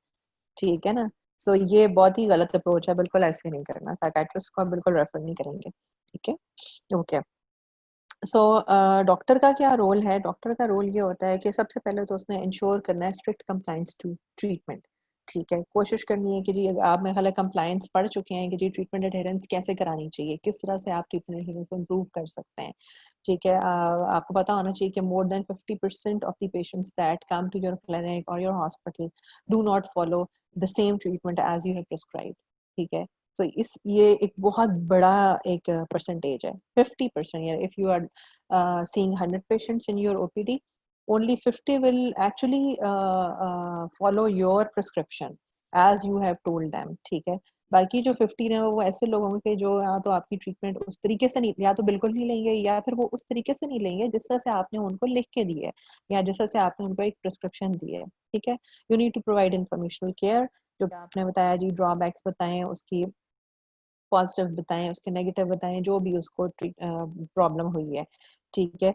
Speaker 1: ठीक है ना? सो ये बहुत ही गलत अप्रोच है, बिल्कुल ऐसे नहीं करना। साइकियाट्रिस्ट को आप बिल्कुल रेफर नहीं करेंगे, ठीक है? ओके। सो डॉक्टर का क्या रोल है? डॉक्टर का रोल ये होता है कि सबसे पहले तो उसने इंश्योर करना है स्ट्रिक्ट कंप्लायंस टू ट्रीटमेंट, ठीक है? कोशिश करनी है कि जी आप मेरे ख्याल है कंप्लायंस पढ़ चुके हैं कि जी ट्रीटमेंट एडहेरेंस कैसे करानी चाहिए, किस तरह से आप ट्रीटमेंट एडहेरेंस को इम्प्रूव कर सकते हैं, ठीक है? आपको पता होना चाहिए कि more than 50% of the patients that come to your clinic और your hospital do not follow the same treatment as you have prescribed, ठीक है? तो इस ये एक बहुत बड़ा एक परसेंटेज है, 50%, या if you are seeing 100 patients in your OPD, only 50 will actually follow your prescription as you have told them, ठीक है? बाकी जो 50 हैं वो ऐसे लोग होंगे कि जो या तो आपकी ट्रीटमेंट उस तरीके से नहीं, या तो बिल्कुल नहीं लेंगे या फिर वो उस तरीके से नहीं लेंगे जिस तरह से आपने उनको लिख के दी है या जिस तरह से आपने उनको एक प्रिस्क्रिप्शन दी है, ठीक है? You need to provide informational care, जो कि आपने बताया जी, ड्रॉबैक्स बताएँ, उसकी पॉजिटिव बताएँ, उसके नेगेटिव बताएँ, जो भी उसको प्रॉब्लम हुई है, ठीक है?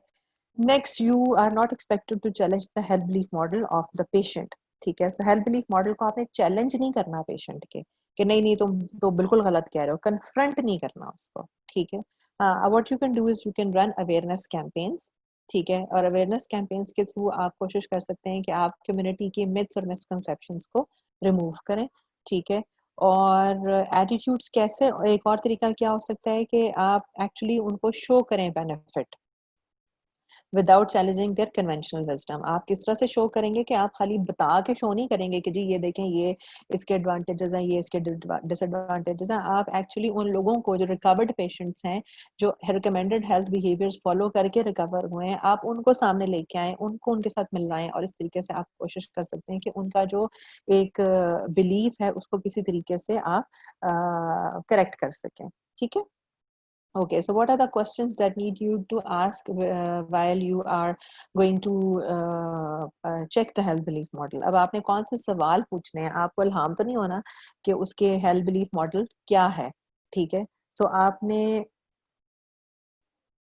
Speaker 1: Next, you are not expected to challenge the health belief model of the patient, ठीक है? सो हेल्थ बिलीफ मॉडल को आपने चैलेंज नहीं करना पेशेंट के, कि नहीं नहीं तुम तो बिल्कुल गलत कह रहे हो, कन्फ्रंट नहीं करना उसको, ठीक है। What you can do is you can run awareness campaigns, ठीक है, और अवेयरनेस कैंपेन्स के थ्रू आप कोशिश कर सकते हैं कि आप कम्युनिटी की मिथ्स और मिसकंसेप्शंस को रिमूव करें, ठीक है। और एटीट्यूड्स कैसे, एक और तरीका क्या हो सकता है कि आप एक्चुअली उनको शो करें benefit without challenging their conventional wisdom. आप किस तरह से शो करेंगे कि आप खाली बता के शो नहीं करेंगे कि जी ये देखें ये इसके एडवांटेजेस हैं, ये इसके डिसएडवांटेजेस हैं। आप एक्चुअली उन लोगों को जो रिकवर्ड पेशेंट्स हैं, जो रिकमेंडेड हेल्थ बिहेवियर्स फॉलो करके रिकवर हुए हैं, आप उनको सामने लेके आए, उनको उनके साथ मिलवाएं, और इस तरीके से आप कोशिश कर सकते हैं कि उनका जो एक बिलीफ है उसको किसी तरीके से आप करेक्ट कर सकें, ठीक है। Okay, so what are the questions that need you to ask while you are going to check the health belief model? अब आपने कौन से सवाल पूछने हैं, आपको इल्हाम तो नहीं होना कि उसके health belief model क्या है, ठीक है। so आपने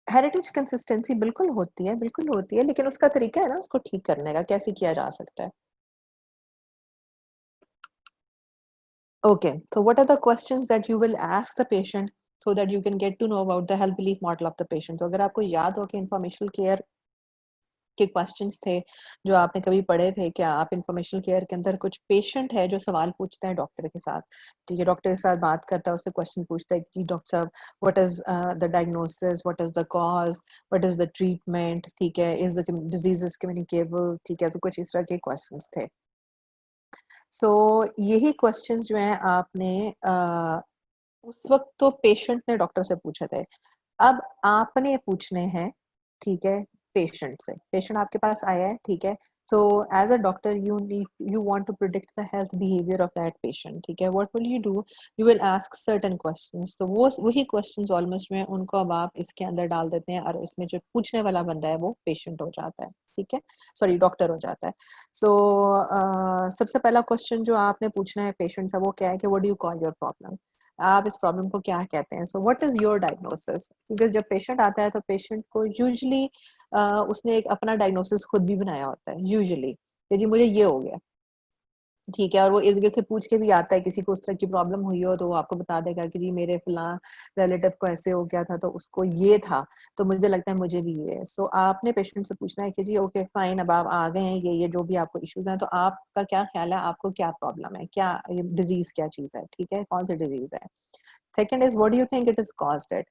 Speaker 1: हेरिटेज कंसिस्टेंसी बिल्कुल होती है, लेकिन उसका तरीका है ना उसको ठीक करने का, कैसे किया जा सकता है। Okay, so what are the questions that you will ask the patient so that you can get to know about the health belief model of the patient? तो अगर आपको याद हो कि इंफॉर्मेशनल केयर के क्वेश्चंस थे जो आपने कभी पढ़े थे, क्या आप इंफॉर्मेशनल केयर के अंदर कुछ पेशेंट है जो सवाल पूछता है डॉक्टर के साथ, ठीक है, डॉक्टर के साथ बात करता है, उससे क्वेश्चन पूछता है जी डॉक्टर साहब what is the diagnosis, what is the cause, what is the treatment, ठीक है, is the disease is communicable, ठीक है, तो कुछ इस तरह के क्वेश्चंस थे। सो यही क्वेश्चंस जो हैं आपने उस वक्त तो पेशेंट ने डॉक्टर से पूछे थे, अब आपने पूछने हैं, ठीक है, पेशेंट से। पेशेंट आपके पास आया है, ठीक है, so as a doctor you want to predict the health behaviour of that patient, ठीक है, what will you do, you will ask certain questions. तो वो वही क्वेश्चंस ऑलमोस्ट में उनको अब आप इसके अंदर डाल देते हैं, और इसमें जो पूछने वाला बंदा है वो पेशेंट हो जाता है, ठीक है, सॉरी डॉक्टर हो जाता है। सो सबसे पहला क्वेश्चन जो आपने पूछना है पेशेंट से वो क्या है कि what do you call your problem, आप इस प्रॉब्लम को क्या कहते हैं। So what is your diagnosis, क्योंकि जब पेशेंट आता है तो पेशेंट को यूजुअली उसने एक अपना डायग्नोसिस खुद भी बनाया होता है यूजुअली कि जी मुझे ये हो गया, ठीक है, और वो इर्द गिर्द से पूछ के भी आता है, किसी को उस तरह की प्रॉब्लम हुई हो तो वो आपको बता देगा कि जी मेरे फलां रिलेटिव को ऐसे हो गया था तो उसको ये था, तो मुझे लगता है मुझे भी ये है। सो आपने पेशेंट से पूछना है कि जी ओके फाइन, अब आप आ गए हैं, ये जो भी आपको इश्यूज हैं, तो आपका क्या ख्याल है, आपको क्या प्रॉब्लम है, क्या डिजीज क्या चीज है, ठीक है, कौन सी डिजीज है। Second is what do you think it is caused it,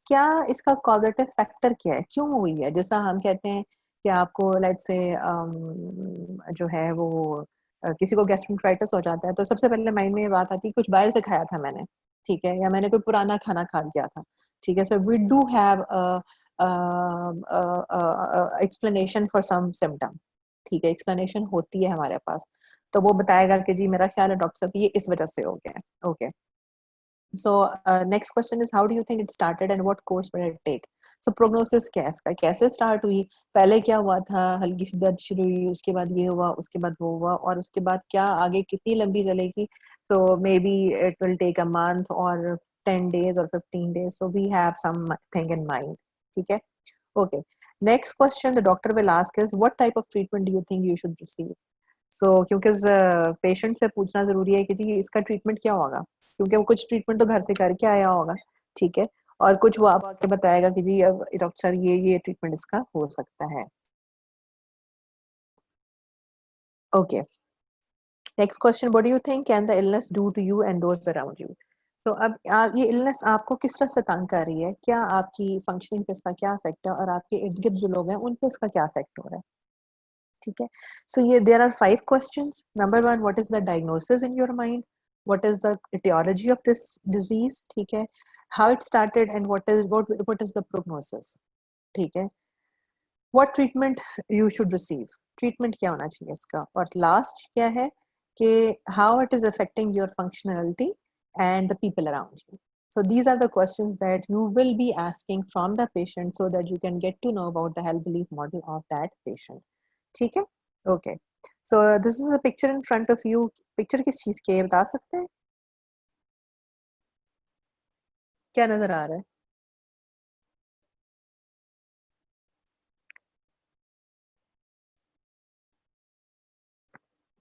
Speaker 1: क्या इसका कॉजेटिव फैक्टर क्या है, क्यों हुई है। जैसा हम कहते हैं कि आपको लेट्स से जो है वो किसी को गैस्ट्रोइंटाइटिस हो जाता है तो सबसे पहले माइंड में ये बात आती है कुछ बाहर से खाया था मैंने, ठीक है, या मैंने कोई पुराना खाना खा लिया था, ठीक है। So we do have explanation for some symptom, ठीक है, एक्सप्लेनेशन होती है हमारे पास, तो वो बताएगा कि जी मेरा ख्याल है डॉक्टर साहब ये इस वजह से हो गया है। Okay, so next question is how do you think it started and what course will it take? So prognosis क्या है इसका, कैसे स्टार्ट हुई, पहले क्या हुआ था, हल्की सी दर्द शुरू हुई, उसके बाद ये हुआ, उसके बाद वो हुआ, और उसके बाद क्या आगे कितनी लंबी चलेगी। so maybe it will take a month or 10 days or 15 days, so we have something in mind, ठीक है। okay, next question the doctor will ask is what type of treatment do you think you should receive. क्योंकि पेशेंट से पूछना जरूरी है कि जी इसका ट्रीटमेंट क्या होगा, क्योंकि वो कुछ ट्रीटमेंट तो घर से करके आया होगा, ठीक है, और कुछ वो आप आके बताएगा कि जी अब डॉक्टर सर ये ट्रीटमेंट इसका हो सकता है। Okay, next question what do you think can the illness do to you and those around you. तो अब ये इलनेस आपको किस तरह से तंग कर रही है, क्या आपकी फंक्शनिंग पे इसका क्या इफेक्ट है, और आपके इर्द गिर्द जो लोग हैं उन पे इसका क्या इफेक्ट हो रहा है, ठीक है। सो ये there are 5 questions. Number 1 what is the diagnosis in your mind, what is the etiology of this disease, ठीक है, how it started and what is the prognosis, ठीक है, what treatment you should receive, treatment क्या होना चाहिए इसका, और लास्ट क्या है कि how it is affecting your functionality and the people around you. So these are the questions that you will be asking from the patient so that you can get to know about the health belief model of that patient, ठीक है। Okay, so this is a picture in front of you, picture किस चीज की है बता सकते हैं, क्या नजर आ रहा है।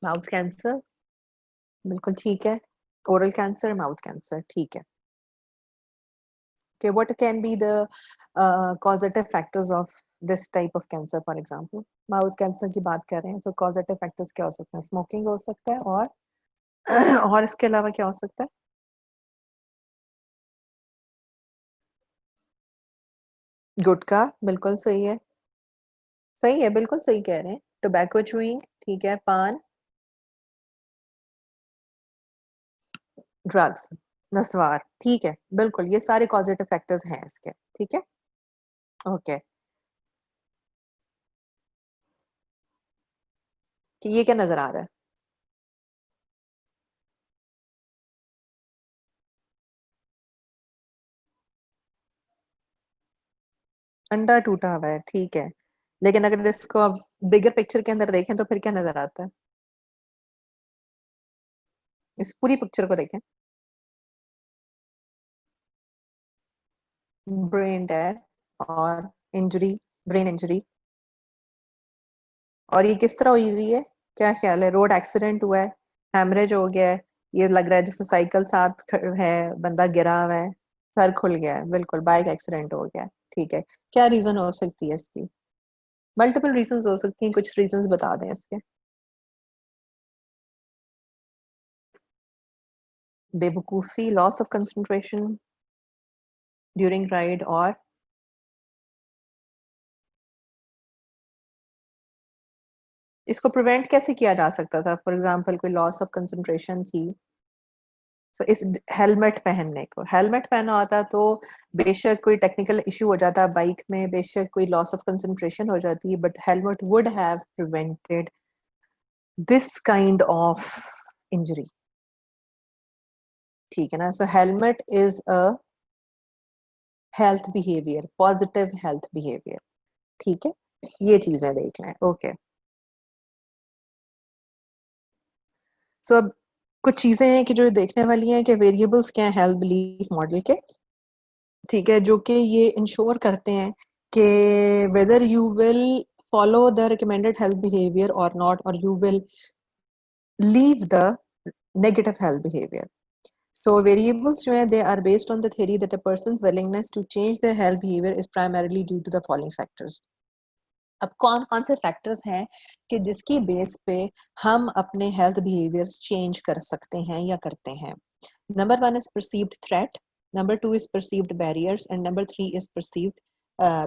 Speaker 1: माउथ कैंसर, बिल्कुल ठीक है। oral cancer, mouth cancer, ठीक है. Okay, what can be the causative factors of this type of cancer, for example? Mouth cancer की बात कर रहे हैं, तो causative factors क्या हो सकते हैं? Smoking हो सकता है, और और इसके अलावा क्या हो सकता है? गुटखा, बिल्कुल सही है. सही है, बिल्कुल सही कह रहे हैं. टोबैको च्यूइंग, ठीक है. पान, ड्रग्स, नस्वार, ठीक है. बिल्कुल, ये सारे causative factors हैं इसके, ठीक है. ओके, कि ये क्या नजर आ रहा है? अंडा टूटा हुआ है, ठीक है. लेकिन अगर इसको अब बिगर पिक्चर के अंदर देखें तो फिर क्या नजर आता है? इस पूरी पिक्चर को देखें. ब्रेन डेथ और इंजरी, ब्रेन इंजरी. और ये किस तरह हुई हुई है? क्या ख्याल है? रोड एक्सीडेंट हुआ है, हैमरेज हो गया है, ये लग रहा है जैसे साइकिल साथ है, बंदा गिरा हुआ है, सर खुल गया है, बिल्कुल बाइक एक्सीडेंट हो गया है, ठीक है. क्या रीजन हो सकती है इसकी? मल्टीपल रीजंस हो सकती हैं, कुछ रीजंस बता दें इसके. बेवकूफी, loss of concentration during ride, और इसको प्रिवेंट कैसे किया जा सकता था? फॉर एग्जांपल कोई लॉस ऑफ कंसंट्रेशन थी, सो इस हेलमेट पहनने को, हेलमेट पहना होता तो बेशक कोई टेक्निकल इशू हो जाता बाइक में, बेशक कोई लॉस ऑफ कंसंट्रेशन हो जाती, but helmet would have prevented this kind of injury, ठीक है ना. So helmet is a health behaviour, positive health behaviour, ठीक है. ये चीजें देख लें. ओके, सो अब कुछ चीजें हैं कि जो देखने वाली हैं कि वेरिएबल्स क्या हैं हेल्थ बिलीफ मॉडल के, ठीक है, जो कि ये इंश्योर करते हैं कि whether you will follow the recommended health behaviour और नॉट, और you will leave the negative health behaviour. So variables जो हैं they are based on the theory that a person's willingness to change their health behavior is primarily due to the following factors. अब कौन कौन से फैक्टर्स हैं कि जिसकी बेस पे हम अपने हेल्थ बिहेवियर्स चेंज कर सकते हैं या करते हैं? Number one is perceived threat, number two is perceived barriers, and number three is perceived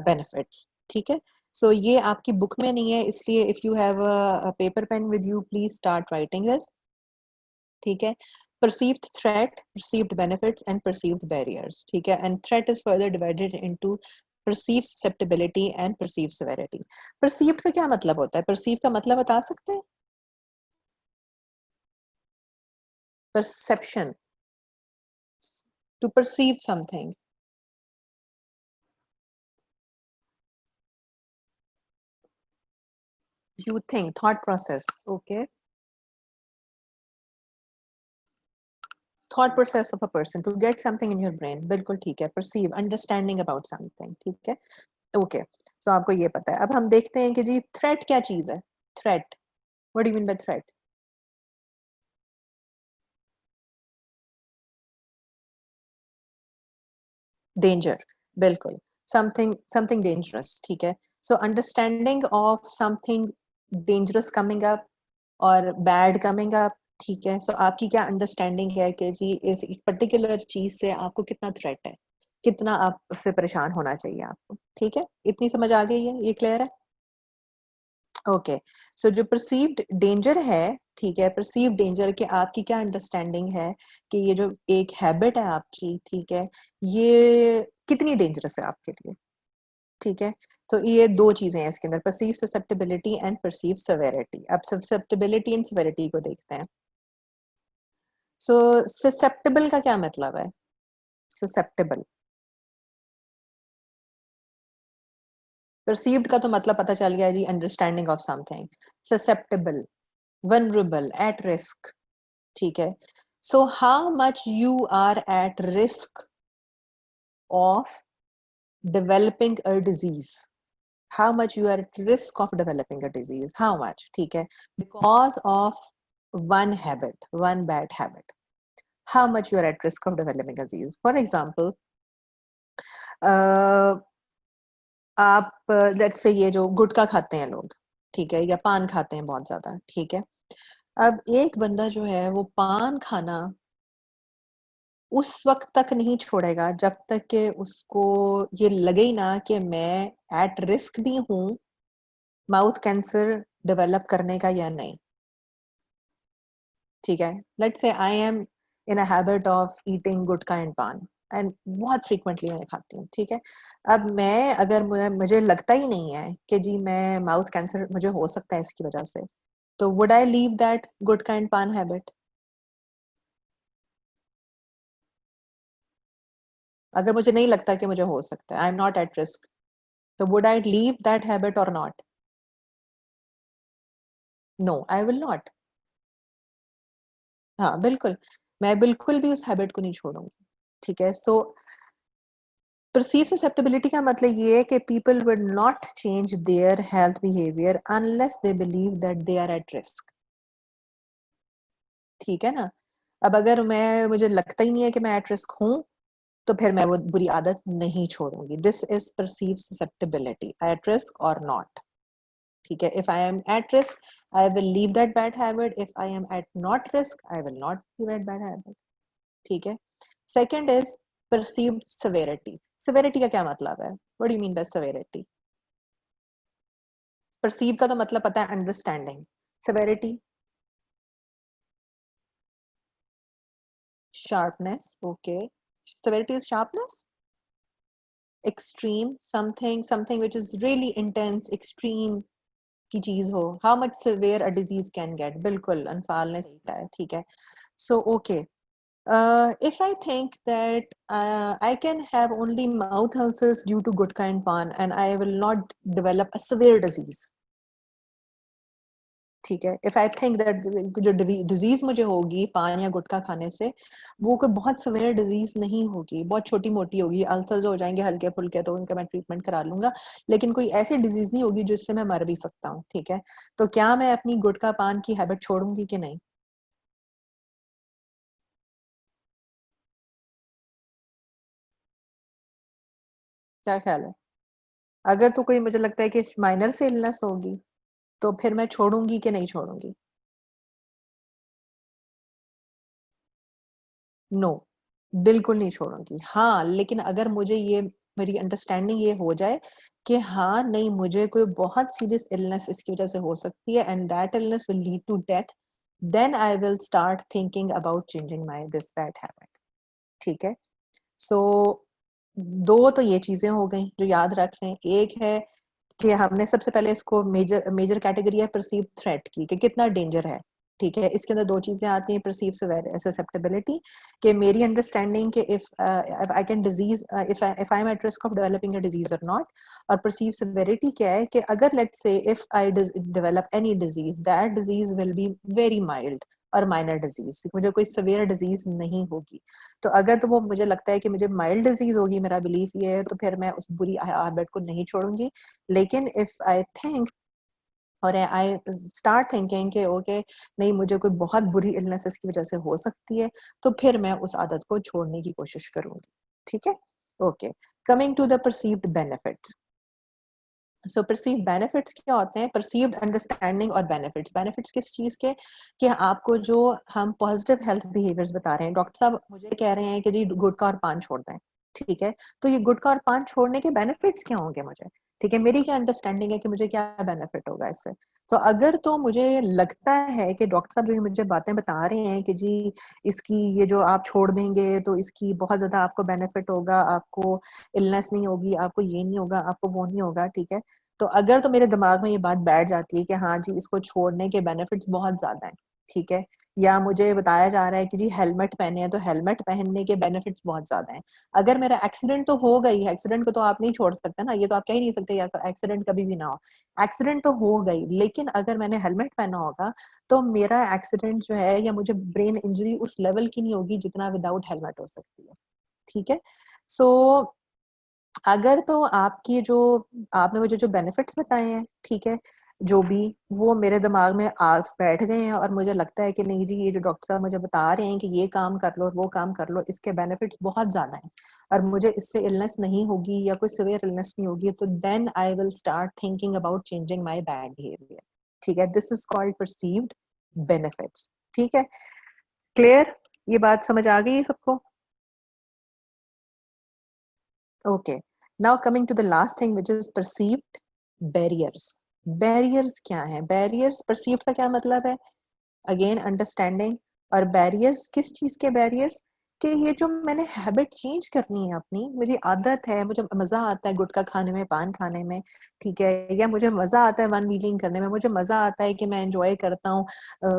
Speaker 1: benefits, ठीक है. सो ये आपकी बुक में नहीं है, इसलिए if you have a paper pen with you please start writing this, ठीक है. perceived threat, perceived benefits and perceived barriers, ठीक है. and threat is further divided into perceived susceptibility and perceived severity. perceived का क्या मतलब होता है? perceived का मतलब बता सकते हैं? perception, to perceive something. you think, thought process, okay. thought process of a person to get something in your brain, बिल्कुल ठीक है. perceive, understanding about something, ठीक है. ओके, सो आपको ये पता है. अब हम देखते हैं कि जी थ्रेट क्या चीज है. Threat, what do you mean bye threat? Danger, बिल्कुल. समथिंग डेंजरस, ठीक है. So understanding of something dangerous coming up और बैड कमिंग अप, ठीक है. सो आपकी क्या अंडरस्टैंडिंग है कि जी इस पर्टिकुलर चीज से आपको कितना थ्रेट है, कितना आप उससे परेशान होना चाहिए आपको, ठीक है. इतनी समझ आ गई है, ये क्लियर है? ओके, सो जो परसीव्ड डेंजर है, ठीक है, परसीव्ड डेंजर के आपकी क्या अंडरस्टैंडिंग है कि ये जो एक हैबिट है आपकी, ठीक है, ये कितनी डेंजरस है आपके लिए, ठीक है. तो ये दो चीजें हैं इसके अंदर, perceive susceptibility and perceive severity. अब ससेप्टेबिलिटी एंड सेवेरिटी को देखते हैं. सो ससेप्टेबल का क्या मतलब है? ससेप्टेबल, परसीव्ड का तो मतलब पता चल गया जी, understanding of something. Susceptible, vulnerable, at risk, ठीक है. So how much you are at risk of developing a disease, how much you are at risk of developing a disease, how much, ठीक है, because of one habit, one bad habit. how much you are at risk of developing a disease. For example, आप लेट्स से ये जो गुटखा खाते हैं लोग, ठीक है, या पान खाते हैं बहुत ज़्यादा, ठीक है। अब एक बंदा जो है वो पान खाना उस वक़्त तक नहीं छोड़ेगा जब तक कि उसको ये लगे ही ना कि मैं एट रिस्क भी हूँ, माउथ कैंसर डेवलप करने का या नहीं। ठीक है, let's say I am in a habit of eating gutkha and पान एंड बहुत फ्रीक्वेंटली मैं खाती हूँ, ठीक है। अब मैं अगर मुझे लगता ही नहीं है कि जी मैं माउथ कैंसर मुझे हो सकता है इसकी वजह से, तो would I leave that gutkha and paan habit? अगर मुझे नहीं लगता कि मुझे हो सकता है, I am not at risk, तो would I leave that habit और not? No, I will not. हाँ, बिल्कुल, मैं बिल्कुल भी उस हैबिट को नहीं छोड़ूँगी, ठीक है। सो perceived susceptibility का मतलब ये है कि people will not change their health behavior unless they believe that they are at risk, ठीक है ना। अब अगर मुझे लगता ही नहीं है कि मैं एट रिस्क हूँ, तो फिर मैं वो बुरी आदत नहीं छोड़ूंगी। This is perceive susceptibility, at risk और नॉट, ठीक है। If I am at risk I will leave that bad habit, if I am at not risk I will not leave that bad habit, ठीक है। Second is perceived severity. Severity का क्या मतलब है? What do you mean by severity? Perceive का तो मतलब पता है understanding, severity sharpness, okay, severity is sharpness, extreme, something which is really intense, extreme की चीज हो, how much severe a disease can get, बिल्कुल अनफाल ने सही कहा है, ठीक है। So okay, if I think that I can have only mouth ulcers due to gutka and pan and I will not develop a severe disease, ठीक है। इफ आई थिंक दैट जो डिजीज मुझे होगी पान या गुटखा खाने से, वो कोई बहुत सिवियर डिजीज नहीं होगी, बहुत छोटी मोटी होगी, अल्सर जो हो जाएंगे हल्के फुल्के तो उनका मैं ट्रीटमेंट करा लूंगा, लेकिन कोई ऐसी डिजीज नहीं होगी जिससे मैं मर भी सकता हूँ, ठीक है। तो क्या मैं अपनी गुटखा पान की हैबिट छोड़ूंगी कि नहीं? क्या ख्याल है? अगर तो कोई मुझे लगता है कि माइनर से इलनेस होगी, तो फिर मैं छोड़ूंगी कि नहीं छोड़ूंगी? नो, बिल्कुल नहीं छोड़ूंगी। हाँ, लेकिन अगर मुझे ये मेरी अंडरस्टैंडिंग ये हो जाए कि हाँ नहीं मुझे कोई बहुत सीरियस इलनेस इसकी वजह से हो सकती है and that illness will lead to death, then I will start thinking about changing my this bad habit, ठीक है। सो दो तो ये चीजें हो गई जो याद रख लें। एक है कि हमने सबसे पहले इसको मेजर मेजर कैटेगरी है परसीव थ्रेट की, कि कितना डेंजर है, ठीक है। इसके अंदर दो चीजें आती हैं, परसीव ससेप्टेबिलिटी, कि मेरी अंडरस्टैंडिंग कि if I can disease if I am at risk of developing a disease और नॉट। और परसीव सेवेरिटी क्या है कि अगर let's say if I develop any disease, that disease will be very mild और माइनर डिजीज, मुझे कोई सवेयर डिजीज नहीं होगी। तो अगर तो वो मुझे लगता है कि मुझे माइल्ड डिजीज होगी, मेरा बिलीफ ये है, तो फिर मैं उस बुरी हैबिट को नहीं छोड़ूंगी। लेकिन इफ आई थिंक और आई स्टार्ट थिंकिंग कि ओके नहीं मुझे कोई बहुत बुरी इलनेसेस की वजह से हो सकती है, तो फिर मैं उस आदत को छोड़ने की कोशिश करूंगी, ठीक है। Okay, coming to the perceived benefits. So perceive benefits क्या होते हैं? परसीव्ड अंडरस्टैंडिंग और बेनिफिट्स। बेनिफिट्स किस चीज के? कि आपको जो हम पॉजिटिव हेल्थ बिहेवियर्स बता रहे हैं, डॉक्टर साहब मुझे कह रहे हैं कि जी गुटखा और पान छोड़ दें, ठीक है। तो ये गुटखा और पान छोड़ने के बेनिफिट्स क्या होंगे मुझे, ठीक है, मेरी क्या अंडरस्टैंडिंग है कि मुझे क्या बेनिफिट होगा इससे। तो अगर तो मुझे लगता है कि डॉक्टर साहब जो मुझे बातें बता रहे हैं कि जी इसकी ये जो आप छोड़ देंगे तो इसकी बहुत ज्यादा आपको बेनिफिट होगा, आपको इलनेस नहीं होगी, आपको ये नहीं होगा, आपको वो नहीं होगा, ठीक है। तो अगर तो मेरे दिमाग में ये बात बैठ जाती है कि हाँ जी इसको छोड़ने के बेनिफिट्स बहुत ज्यादा हैं, ठीक है। या मुझे बताया जा रहा है कि जी हेलमेट पहने हैं तो हेलमेट पहनने के बेनिफिट्स बहुत ज्यादा हैं। अगर मेरा एक्सीडेंट तो हो गई, एक्सीडेंट को तो आप नहीं छोड़ सकते ना, ये तो आप कह ही नहीं सकते यार एक्सीडेंट कभी भी ना हो। एक्सीडेंट तो हो गई, लेकिन अगर मैंने हेलमेट पहना होगा तो मेरा एक्सीडेंट जो है या मुझे ब्रेन इंजरी उस लेवल की नहीं होगी जितना विदाउट हेलमेट हो सकती है, ठीक है। सो अगर तो आपकी जो आपने मुझे जो बेनिफिट्स बताए हैं, ठीक है, जो भी, वो मेरे दिमाग में आस बैठ गए हैं और मुझे लगता है कि नहीं जी, ये जो डॉक्टर साहब मुझे बता रहे हैं कि ये काम कर लो और वो काम कर लो, इसके बेनिफिट्स बहुत ज़्यादा हैं और मुझे इससे इलनेस नहीं होगी या कोई सीवियर इलनेस नहीं होगी, तो then I will start thinking about changing my bad behaviour. ठीक है, this is called perceived benefits. ठीक है, क्लियर? ये बात समझ आ गई सबको? Okay, now coming to the last thing which is perceived barriers. Barriers क्या है? बैरियर्स, परसीव्ड का क्या मतलब है? Again understanding. और बैरियर्स, किस चीज के बैरियर्स? कि ये जो मैंने हैबिट चेंज करनी है अपनी, मुझे आदत है, मुझे मजा आता है गुटखा खाने में, पान खाने में, ठीक है, या मुझे मजा आता है वन व्हीलिंग करने में, मुझे मजा आता है कि मैं एंजॉय करता हूँ,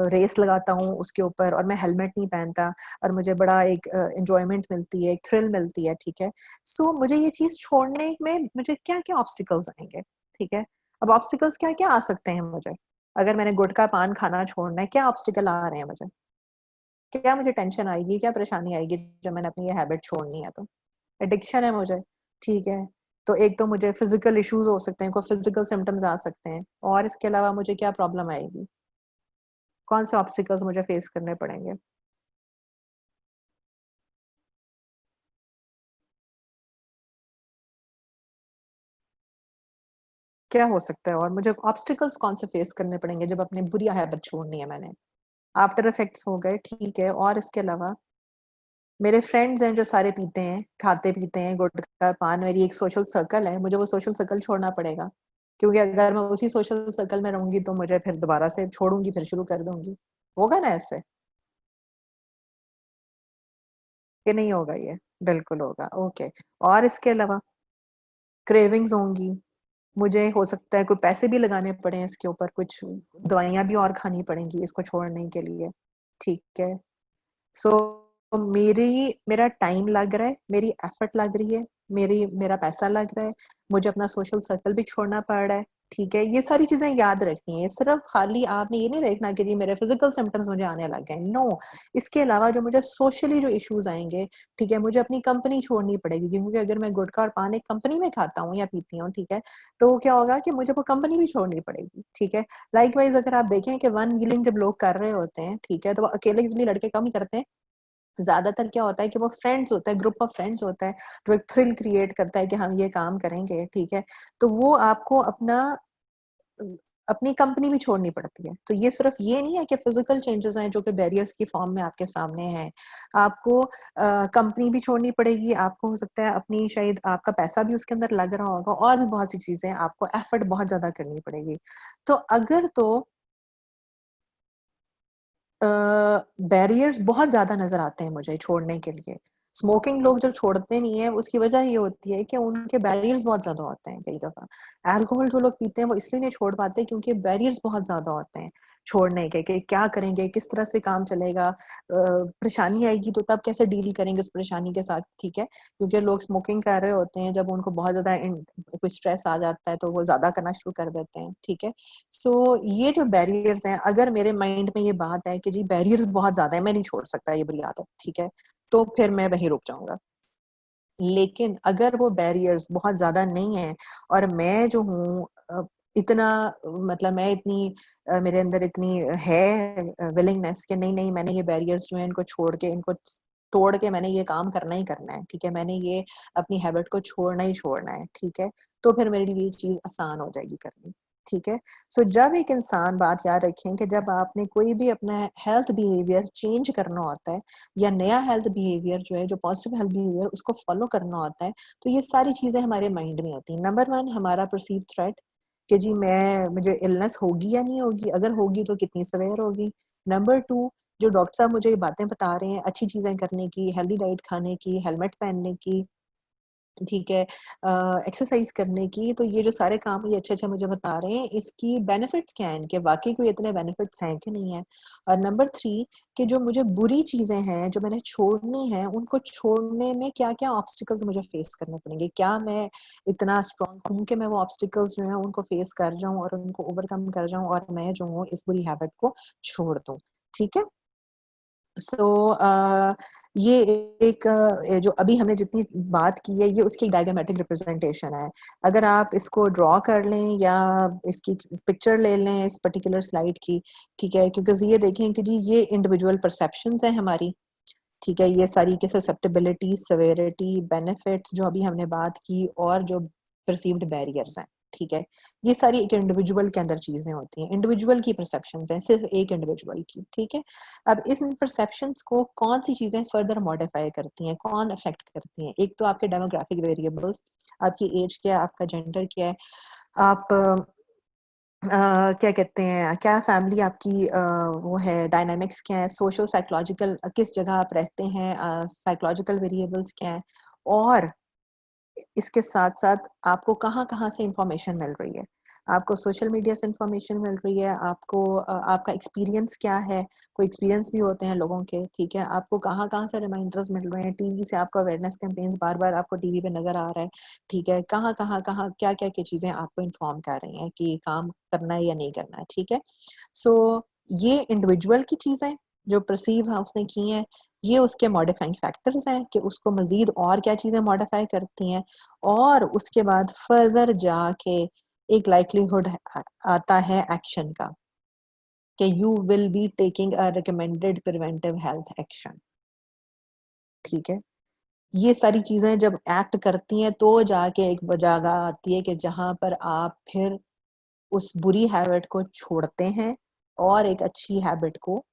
Speaker 1: रेस लगाता हूँ उसके ऊपर और मैं हेलमेट नहीं पहनता और मुझे बड़ा एक एंजॉयमेंट मिलती है, एक थ्रिल मिलती है। ठीक है, सो मुझे ये चीज छोड़ने में मुझे क्या क्या ऑब्स्टिकल्स आएंगे? ठीक है, अब ऑब्स्टिकल्स क्या क्या आ सकते हैं मुझे? अगर मैंने गुटखा पान खाना छोड़ना है, क्या ऑब्स्टिकल आ रहे हैं मुझे? क्या मुझे टेंशन आएगी, क्या परेशानी आएगी जब मैंने अपनी ये हैबिट छोड़नी है तो? एडिक्शन है मुझे, ठीक है, तो एक तो मुझे फिजिकल इश्यूज हो सकते हैं, कोई फिजिकल सिम्टम्स आ सकते हैं, और इसके अलावा मुझे क्या प्रॉब्लम आएगी? कौन से ऑब्स्टिकल्स मुझे फेस करने पड़ेंगे? क्या हो सकता है? और मुझे ऑब्स्टिकल्स कौन से फेस करने पड़ेंगे जब अपनी बुरी हैबिट छोड़नी है मैंने? आफ्टर इफेक्ट्स हो गए, ठीक है, और इसके अलावा मेरे फ्रेंड्स हैं जो सारे पीते हैं, खाते-पीते हैं गुटखा, पान, मेरी एक सोशल सर्कल है, मुझे वो सोशल सर्कल छोड़ना पड़ेगा। क्योंकि अगर मैं उसी सोशल सर्कल में रहूँगी तो मुझे फिर दोबारा से छोड़ूँगी, फिर शुरू कर दूँगी। होगा ना ऐसे? कि नहीं होगा ये? बिल्कुल होगा, ओके। और इसके अलावा क्रेविंग्स होंगी, मुझे हो सकता है कोई पैसे भी लगाने पड़े इसके ऊपर, कुछ दवाइयाँ भी और खानी पड़ेंगी इसको छोड़ने के लिए, ठीक है? सो मेरा टाइम लग रहा है, मेरी एफर्ट लग रही है, मेरा पैसा लग रहा है, मुझे अपना सोशल सर्कल भी छोड़ना पड़ रहा है, ठीक है? ये सारी चीज़ें याद रखनी है, सिर्फ़ खाली आपने ये नहीं देखना कि जी मेरे फिज़िकल सिम्पटम्स मुझे आने लग गए, नो। इसके अलावा जो मुझे सोशली जो इश्यूज़ आएँगे, ठीक है? मुझे अपनी कंपनी छोड़नी पड़ेगी, क्योंकि अगर मैं गुटखा और पान एक कंपनी में खाता हूँ या पीती हूँ, ठीक है? तो क्या होगा कि मुझे वो कंपनी भी छोड़नी पड़ेगी, ठीक है? लाइकवाइज़ अगर आप देखें कि वन व्हीलिंग जब लोग कर रहे होते हैं, ठीक है? तो वो अकेले यूजुअली लड़के कम ही करते हैं। ज़्यादातर क्या होता है कि वो फ्रेंड्स होता है, ग्रुप ऑफ फ्रेंड्स होता है, जो एक थ्रिल क्रिएट करता है कि हम ये काम करेंगे, ठीक है? तो वो आपको अ, अपनी कंपनी भी छोड़नी पड़ती है। तो ये सिर्फ़ ये नहीं है कि फिज़िकल चेंजेज़ हैं जो कि बैरियर्स की फ़ॉर्म में आपके सामने हैं। आपको कंपनी भी छोड़नी पड़ेगी, आपको हो सकता है अपनी शायद आपका पैसा भी उसके अंदर लग रहा होगा, और भी बहुत सी चीज़ें, आपको एफ़र्ट बहुत ज़्यादा करनी पड़ेगी। तो अगर तो अ, बैरियर्स बहुत ज़्यादा नज़र आते हैं मुझे छोड़ने के लिए। स्मोकिंग लोग जब छोड़ते नहीं हैं, उसकी वजह ये होती है कि उनके बैरियर्स बहुत ज़्यादा होते हैं कई दफ़ा। अल्कोहल जो लोग पीते हैं वो इसलिए नहीं छोड़ पाते क्योंकि बैरियर्स बहुत ज़्यादा होते हैं छोड़ने के, कि क्या करेंगे, किस तरह से काम चलेगा, परेशानी आएगी तो तब कैसे डील करेंगे उस परेशानी के साथ, ठीक है? क्योंकि लोग स्मोकिंग कर रहे होते हैं, जब उनको बहुत ज़्यादा कोई स्ट्रेस आ जाता है तो वो ज़्यादा करना शुरू कर देते हैं, ठीक है? सो ये जो बैरियर्स हैं, अगर मेरे माइंड में ये बात है कि जी बैरियर्स बहुत ज़्यादा है, मैं नहीं छोड़ सकता ये बुरी आदत, ठीक है? तो फिर मैं वहीं रुक जाऊँगा। लेकिन अगर वो बैरियर्स बहुत ज़्यादा नहीं हैं और मैं जो हूँ इतना, मतलब मैं इतनी मेरे अंदर इतनी है विलिंगनेस कि नहीं, नहीं, मैंने ये बैरियर्स जो हैं इनको छोड़ के, इनको तोड़ के मैंने ये काम करना ही करना है, ठीक है? मैंने ये अपनी हैबिट को छोड़ना ही छोड़ना है, ठीक है? तो फिर मेरे लिए ये चीज़ आसान हो जाएगी करनी, ठीक है? सो जब एक इंसान, बात याद रखें कि जब आपने कोई भी अपना हेल्थ बिहेवियर चेंज करना होता है या नया हेल्थ बिहेवियर जो है, जो पॉजिटिव हेल्थ बिहेवियर उसको फॉलो करना होता है, तो ये सारी चीज़ें हमारे माइंड में होती हैं। नंबर 1 हमारा परसीव्ड थ्रेट कि जी मुझे इलनेस होगी या नहीं होगी? अगर होगी तो कितनी सीवियर होगी? नंबर 2, जो डॉक्टर साहब मुझे ये बातें बता रहे हैं अच्छी चीज़ें करने की, हेल्दी डाइट खाने की, हेलमेट पहनने की, ठीक है, एक्सरसाइज़ करने की, तो ये जो सारे काम ये अच्छे-अच्छे मुझे बता रहे हैं, इसकी बेनिफिट्स क्या हैं इनके? वाक़ई कोई इतने बेनिफिट्स हैं कि नहीं हैं? और नंबर 3, कि जो मुझे बुरी चीज़ें हैं, जो मैंने छोड़नी हैं, उनको छोड़ने में क्या-क्या ऑब्स्टिकल्स मुझे फेस करने पड़ेंगे? क्या मैं इतना स्ट्रॉन्ग हूँ कि मैं वो ऑब्स्टिकल्स जो हैं, उनको फेस कर जाऊँ और उनको ओवरकम कर जाऊँ और मैं जो हूँ, इस बुरी हैबिट को छोड़ दूँ? ठीक है? सो ये एक जो अभी हमने जितनी बात की है ये उसकी डायग्रामेटिक रिप्रेजेंटेशन है। अगर आप इसको ड्रॉ कर लें या इसकी पिक्चर ले लें इस पर्टिकुलर स्लाइड की, ठीक है? क्योंकि ये देखें कि जी ये इंडिविजुअल परसेप्शंस हैं हमारी, ठीक है? ये सारी के ससेप्टेबिलिटी, सेवेरिटी, बेनिफिट्स जो अभी हमने बात की और जो परसीव्ड बैरियर्स हैं, ठीक है? ये सारी एक इंडिविजुअल के अंदर चीज़ें होती हैं, इंडिविजुअल की परसेप्शंस हैं, सिर्फ़ एक इंडिविजुअल की, ठीक है? अब इस परसेप्शंस को कौन-सी चीज़ें फर्दर मॉडिफ़ाई करती हैं, कौन अफ़ेक्ट करती हैं? एक तो आपके डेमोग्राफिक वेरिएबल्स, आपकी एज क्या है, आपका जेंडर क्या है, आप क्या कहते हैं, क्या फैमिली आपकी वो है, डायनामिक्स क्या है, सोशो साइकोलॉजिकल किस जगह आप रहते हैं, साइकोलॉजिकल वेरिएबल्स क्या हैं और इसके साथ-साथ आपको कहाँ-कहाँ से इन्फॉर्मेशन मिल रही है। आपको सोशल मीडिया से इन्फॉर्मेशन मिल रही है, आपको आपका एक्सपीरियंस क्या है, कोई एक्सपीरियंस भी होते हैं लोगों के, ठीक है? आपको कहाँ-कहाँ से रिमाइंडर्स मिल रहे हैं, टीवी से आपको अवेयरनेस कैंपेन्स बार-बार आपको टीवी पे नज़र आ रहा है, ठीक है? कहाँ, क्या-क्या की चीज़ें आपको इन्फॉर्म कर रही हैं कि काम करना है या नहीं करना है, ठीक है? सो ये इंडिविजुअल की चीज़ें जो परसीव उसने की हैं, ये उसके मॉडिफाइंग फैक्टर्स हैं कि उसको मज़ीद और क्या चीज़ें मॉडिफाई करती हैं और उसके बाद फर्दर जाके एक लाइक्लीहुड आता है एक्शन का कि you will be taking a recommended preventive health action, ठीक है? ये सारी चीज़ें जब एक्ट करती हैं तो जाके एक वो जगह आती है कि जहाँ पर आप फिर उस बुरी हैबिट को छोड़ते हैं और एक अच्छी हैबिट को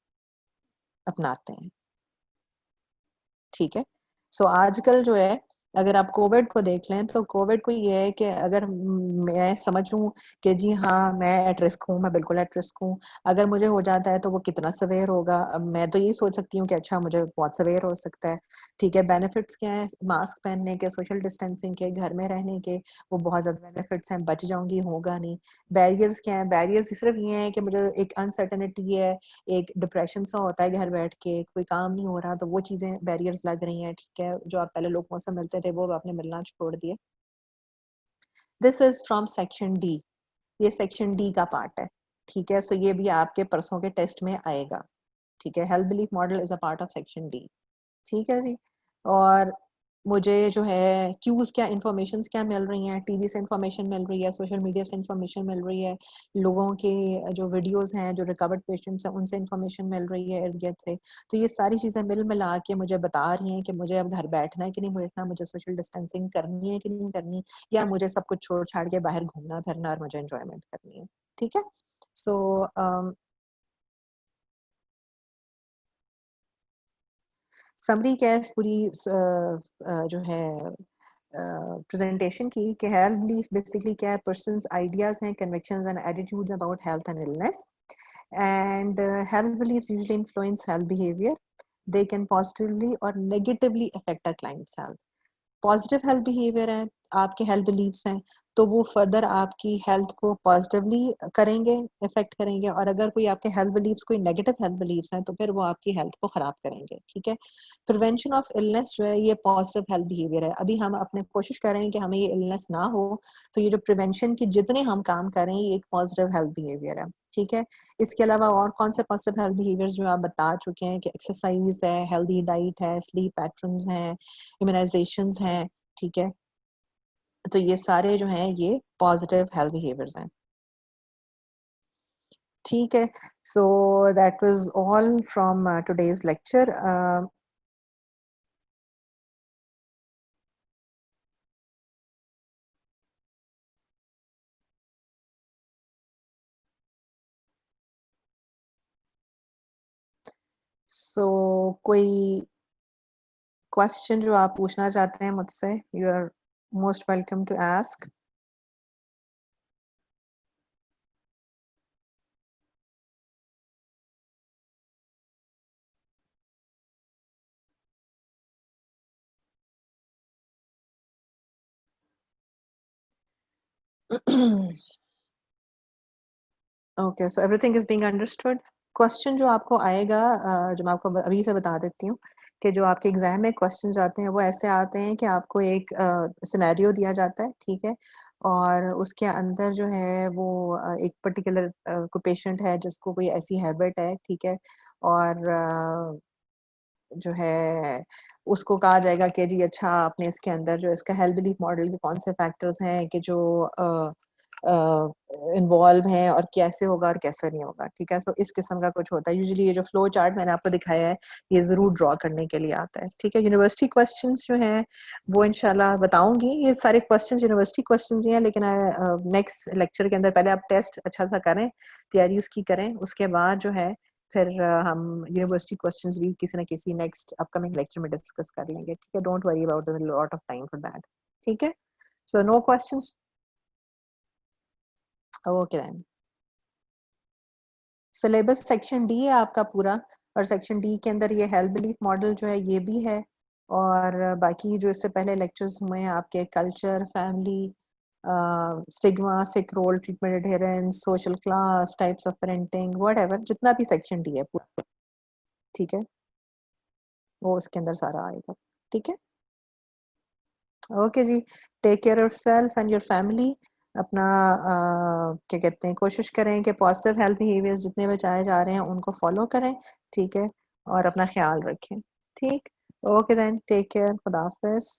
Speaker 1: अपनाते हैं। ठीक है? सो आजकल जो है, अगर आप कोविड को देख लें, तो कोविड को ये है कि अगर मैं समझ लूँ कि जी हाँ, मैं एट रिस्क हूँ, मैं बिल्कुल एट रिस्क हूँ। अगर मुझे हो जाता है, तो वो कितना सेवियर होगा? अब मैं तो यही सोच सकती हूँ कि अच्छा मुझे बहुत सेवियर हो सकता है। ठीक है, बेनिफिट्स क्या हैं? मास्क पहनने के, सोशल डिस्टेंसिंग के, घर में रहने के, वो बहुत ज़्यादा बेनिफिट्स हैं, बच जाऊँगी, होगा नहीं। बैरियर्स क्या हैं? बैरियर्स सिर्फ़ ये हैं कि मुझे एक अनसर्टेनिटी है, एक डिप्रेशन सा होता है घर बैठ के, कोई काम नहीं हो रहा, तो वो चीज़ें बैरियर्स लग रही हैं, ठीक है? जो आप पहले लोगों से मिलते थे, वो अब आपने मिलना छोड़ दिया। This is from section D, ये सेक्शन डी का पार्ट है, ठीक है? सो ये भी आपके परसों के टेस्ट में आएगा, ठीक है? Health belief model is a part of section D. ठीक है जी। और मुझे जो है क्यूज़ क्या इन्फॉर्मेशंस क्या मिल रही हैं, टीवी से इन्फॉर्मेशन मिल रही है, सोशल मीडिया से इन्फॉर्मेशन मिल रही है, लोगों के जो वीडियोज़ हैं, जो रिकवर्ड पेशेंट्स हैं, उनसे इन्फॉर्मेशन मिल रही है इर्द-गिर्द से। तो ये सारी चीज़ें मिल-मिला के मुझे बता रही हैं कि मुझे अब घर बैठना है कि नहीं बैठना, मुझे सोशल डिस्टेंसिंग करनी है कि नहीं करनी, या मुझे सब कुछ छोड़-छाड़ के बाहर घूमना-फिरना और मुझे एन्जॉयमेंट करनी है। ठीक है? सो समरी क्या है इस पूरी जो है प्रेजेंटेशन की कि हेल्थ बिलीफ बेसिकली क्या है, पर्सन्स आइडियाज हैं, convictions and attitudes about health and illness, and health beliefs usually influence health behaviour, they can positively or negatively affect a client's health. Positive health behaviour है, आपके हेल्थ बिलीव्स हैं, तो वो फर्दर आपकी हेल्थ को पॉजिटिवली करेंगे, इफ़ेक्ट करेंगे, और अगर कोई आपके हेल्थ बिलीव्स कोई नेगेटिव हेल्थ बिलीव्स हैं, तो फिर वो आपकी हेल्थ को ख़राब करेंगे, ठीक है? प्रिवेंशन ऑफ इलनेस जो है, ये पॉजिटिव हेल्थ बिहेवियर है। अभी हम अपने कोशिश कर रहे हैं कि हमें ये इलनेस ना हो, तो ये जो प्रिवेंशन के जितने हम काम कर रहे हैं, ये एक पॉजिटिव हेल्थ बिहेवियर है, ठीक है? इसके अलावा और कौन से पॉजिटिव हेल्थ बिहेवियर्स जो आप बता चुके हैं कि एक्सरसाइज़ है, हेल्दी डाइट है, स्लीप पैटर्न्स हैं, इम्यूनाइज़ेशंस हैं, ठीक है? तो ये सारे जो हैं ये पॉज़िटिव हेल्थ बिहेवियर्स हैं। ठीक है, so that was all from today's lecture. So कोई क्वेश्चन जो आप पूछना चाहते हैं मुझसे, you are most welcome to ask. Okay, so everything is being understood. Question जो आपको आएगा, जो मैं आपको अभी से बता देती हूँ कि जो आपके एग्ज़ाम में क्वेश्चंस आते हैं, वो ऐसे आते हैं कि आपको एक सिनेरियो दिया जाता है, ठीक है? और उसके अंदर जो है वो एक पर्टिकुलर कोई पेशेंट है जिसको कोई ऐसी हैबिट है, ठीक है? और जो है उसको कहा जाएगा कि जी अच्छा आपने इसके अंदर जो इसका हेल्थ बिलीफ मॉडल के कौन से फैक्टर्स हैं कि जो इन्वॉल्व हैं और कैसे होगा और कैसे नहीं होगा, ठीक है? सो इस किस्म का कुछ होता है। यूजुअली ये जो फ्लो चार्ट मैंने आपको दिखाया है, ये ज़रूर ड्रॉ करने के लिए आता है, ठीक है? यूनिवर्सिटी क्वेश्चंस जो हैं, वो इंशाल्लाह बताऊँगी। ये सारे क्वेश्चंस यूनिवर्सिटी क्वेश्चंस ही हैं, लेकिन नेक्स्ट लेक्चर के अंदर पहले आप टेस्ट अच्छा-सा करें, तैयारी उसकी करें, उसके बाद जो है फिर हम यूनिवर्सिटी क्वेश्चंस भी किसी न किसी नेक्स्ट अपकमिंग लेक्चर में डिस्कस कर लेंगे, ठीक है? Don't worry about the lot of time for that, ठीक है? So no questions? Okay then. Syllabus section D है आपका पूरा, और सेक्शन डी के अंदर ये हेल्थ बिलीफ मॉडल जो है ये भी है, और बाकी जो इससे पहले लेक्चर्स हुए हैं आपके culture, family, stigma, sick role, treatment adherence, social class, types of parenting, whatever जितना भी सेक्शन डी है पूरा, ठीक है? वो उसके अंदर सारा आएगा, ठीक है? ओके जी, take care of self and your family. अपना क्या कहते हैं, कोशिश करें कि पॉजिटिव हेल्थ बिहेवियर्स जितने बचाए जा रहे हैं उनको फॉलो करें, ठीक है? और अपना ख्याल रखें, ठीक? ओके देन, टेक केयर, खुदा हाफिज़।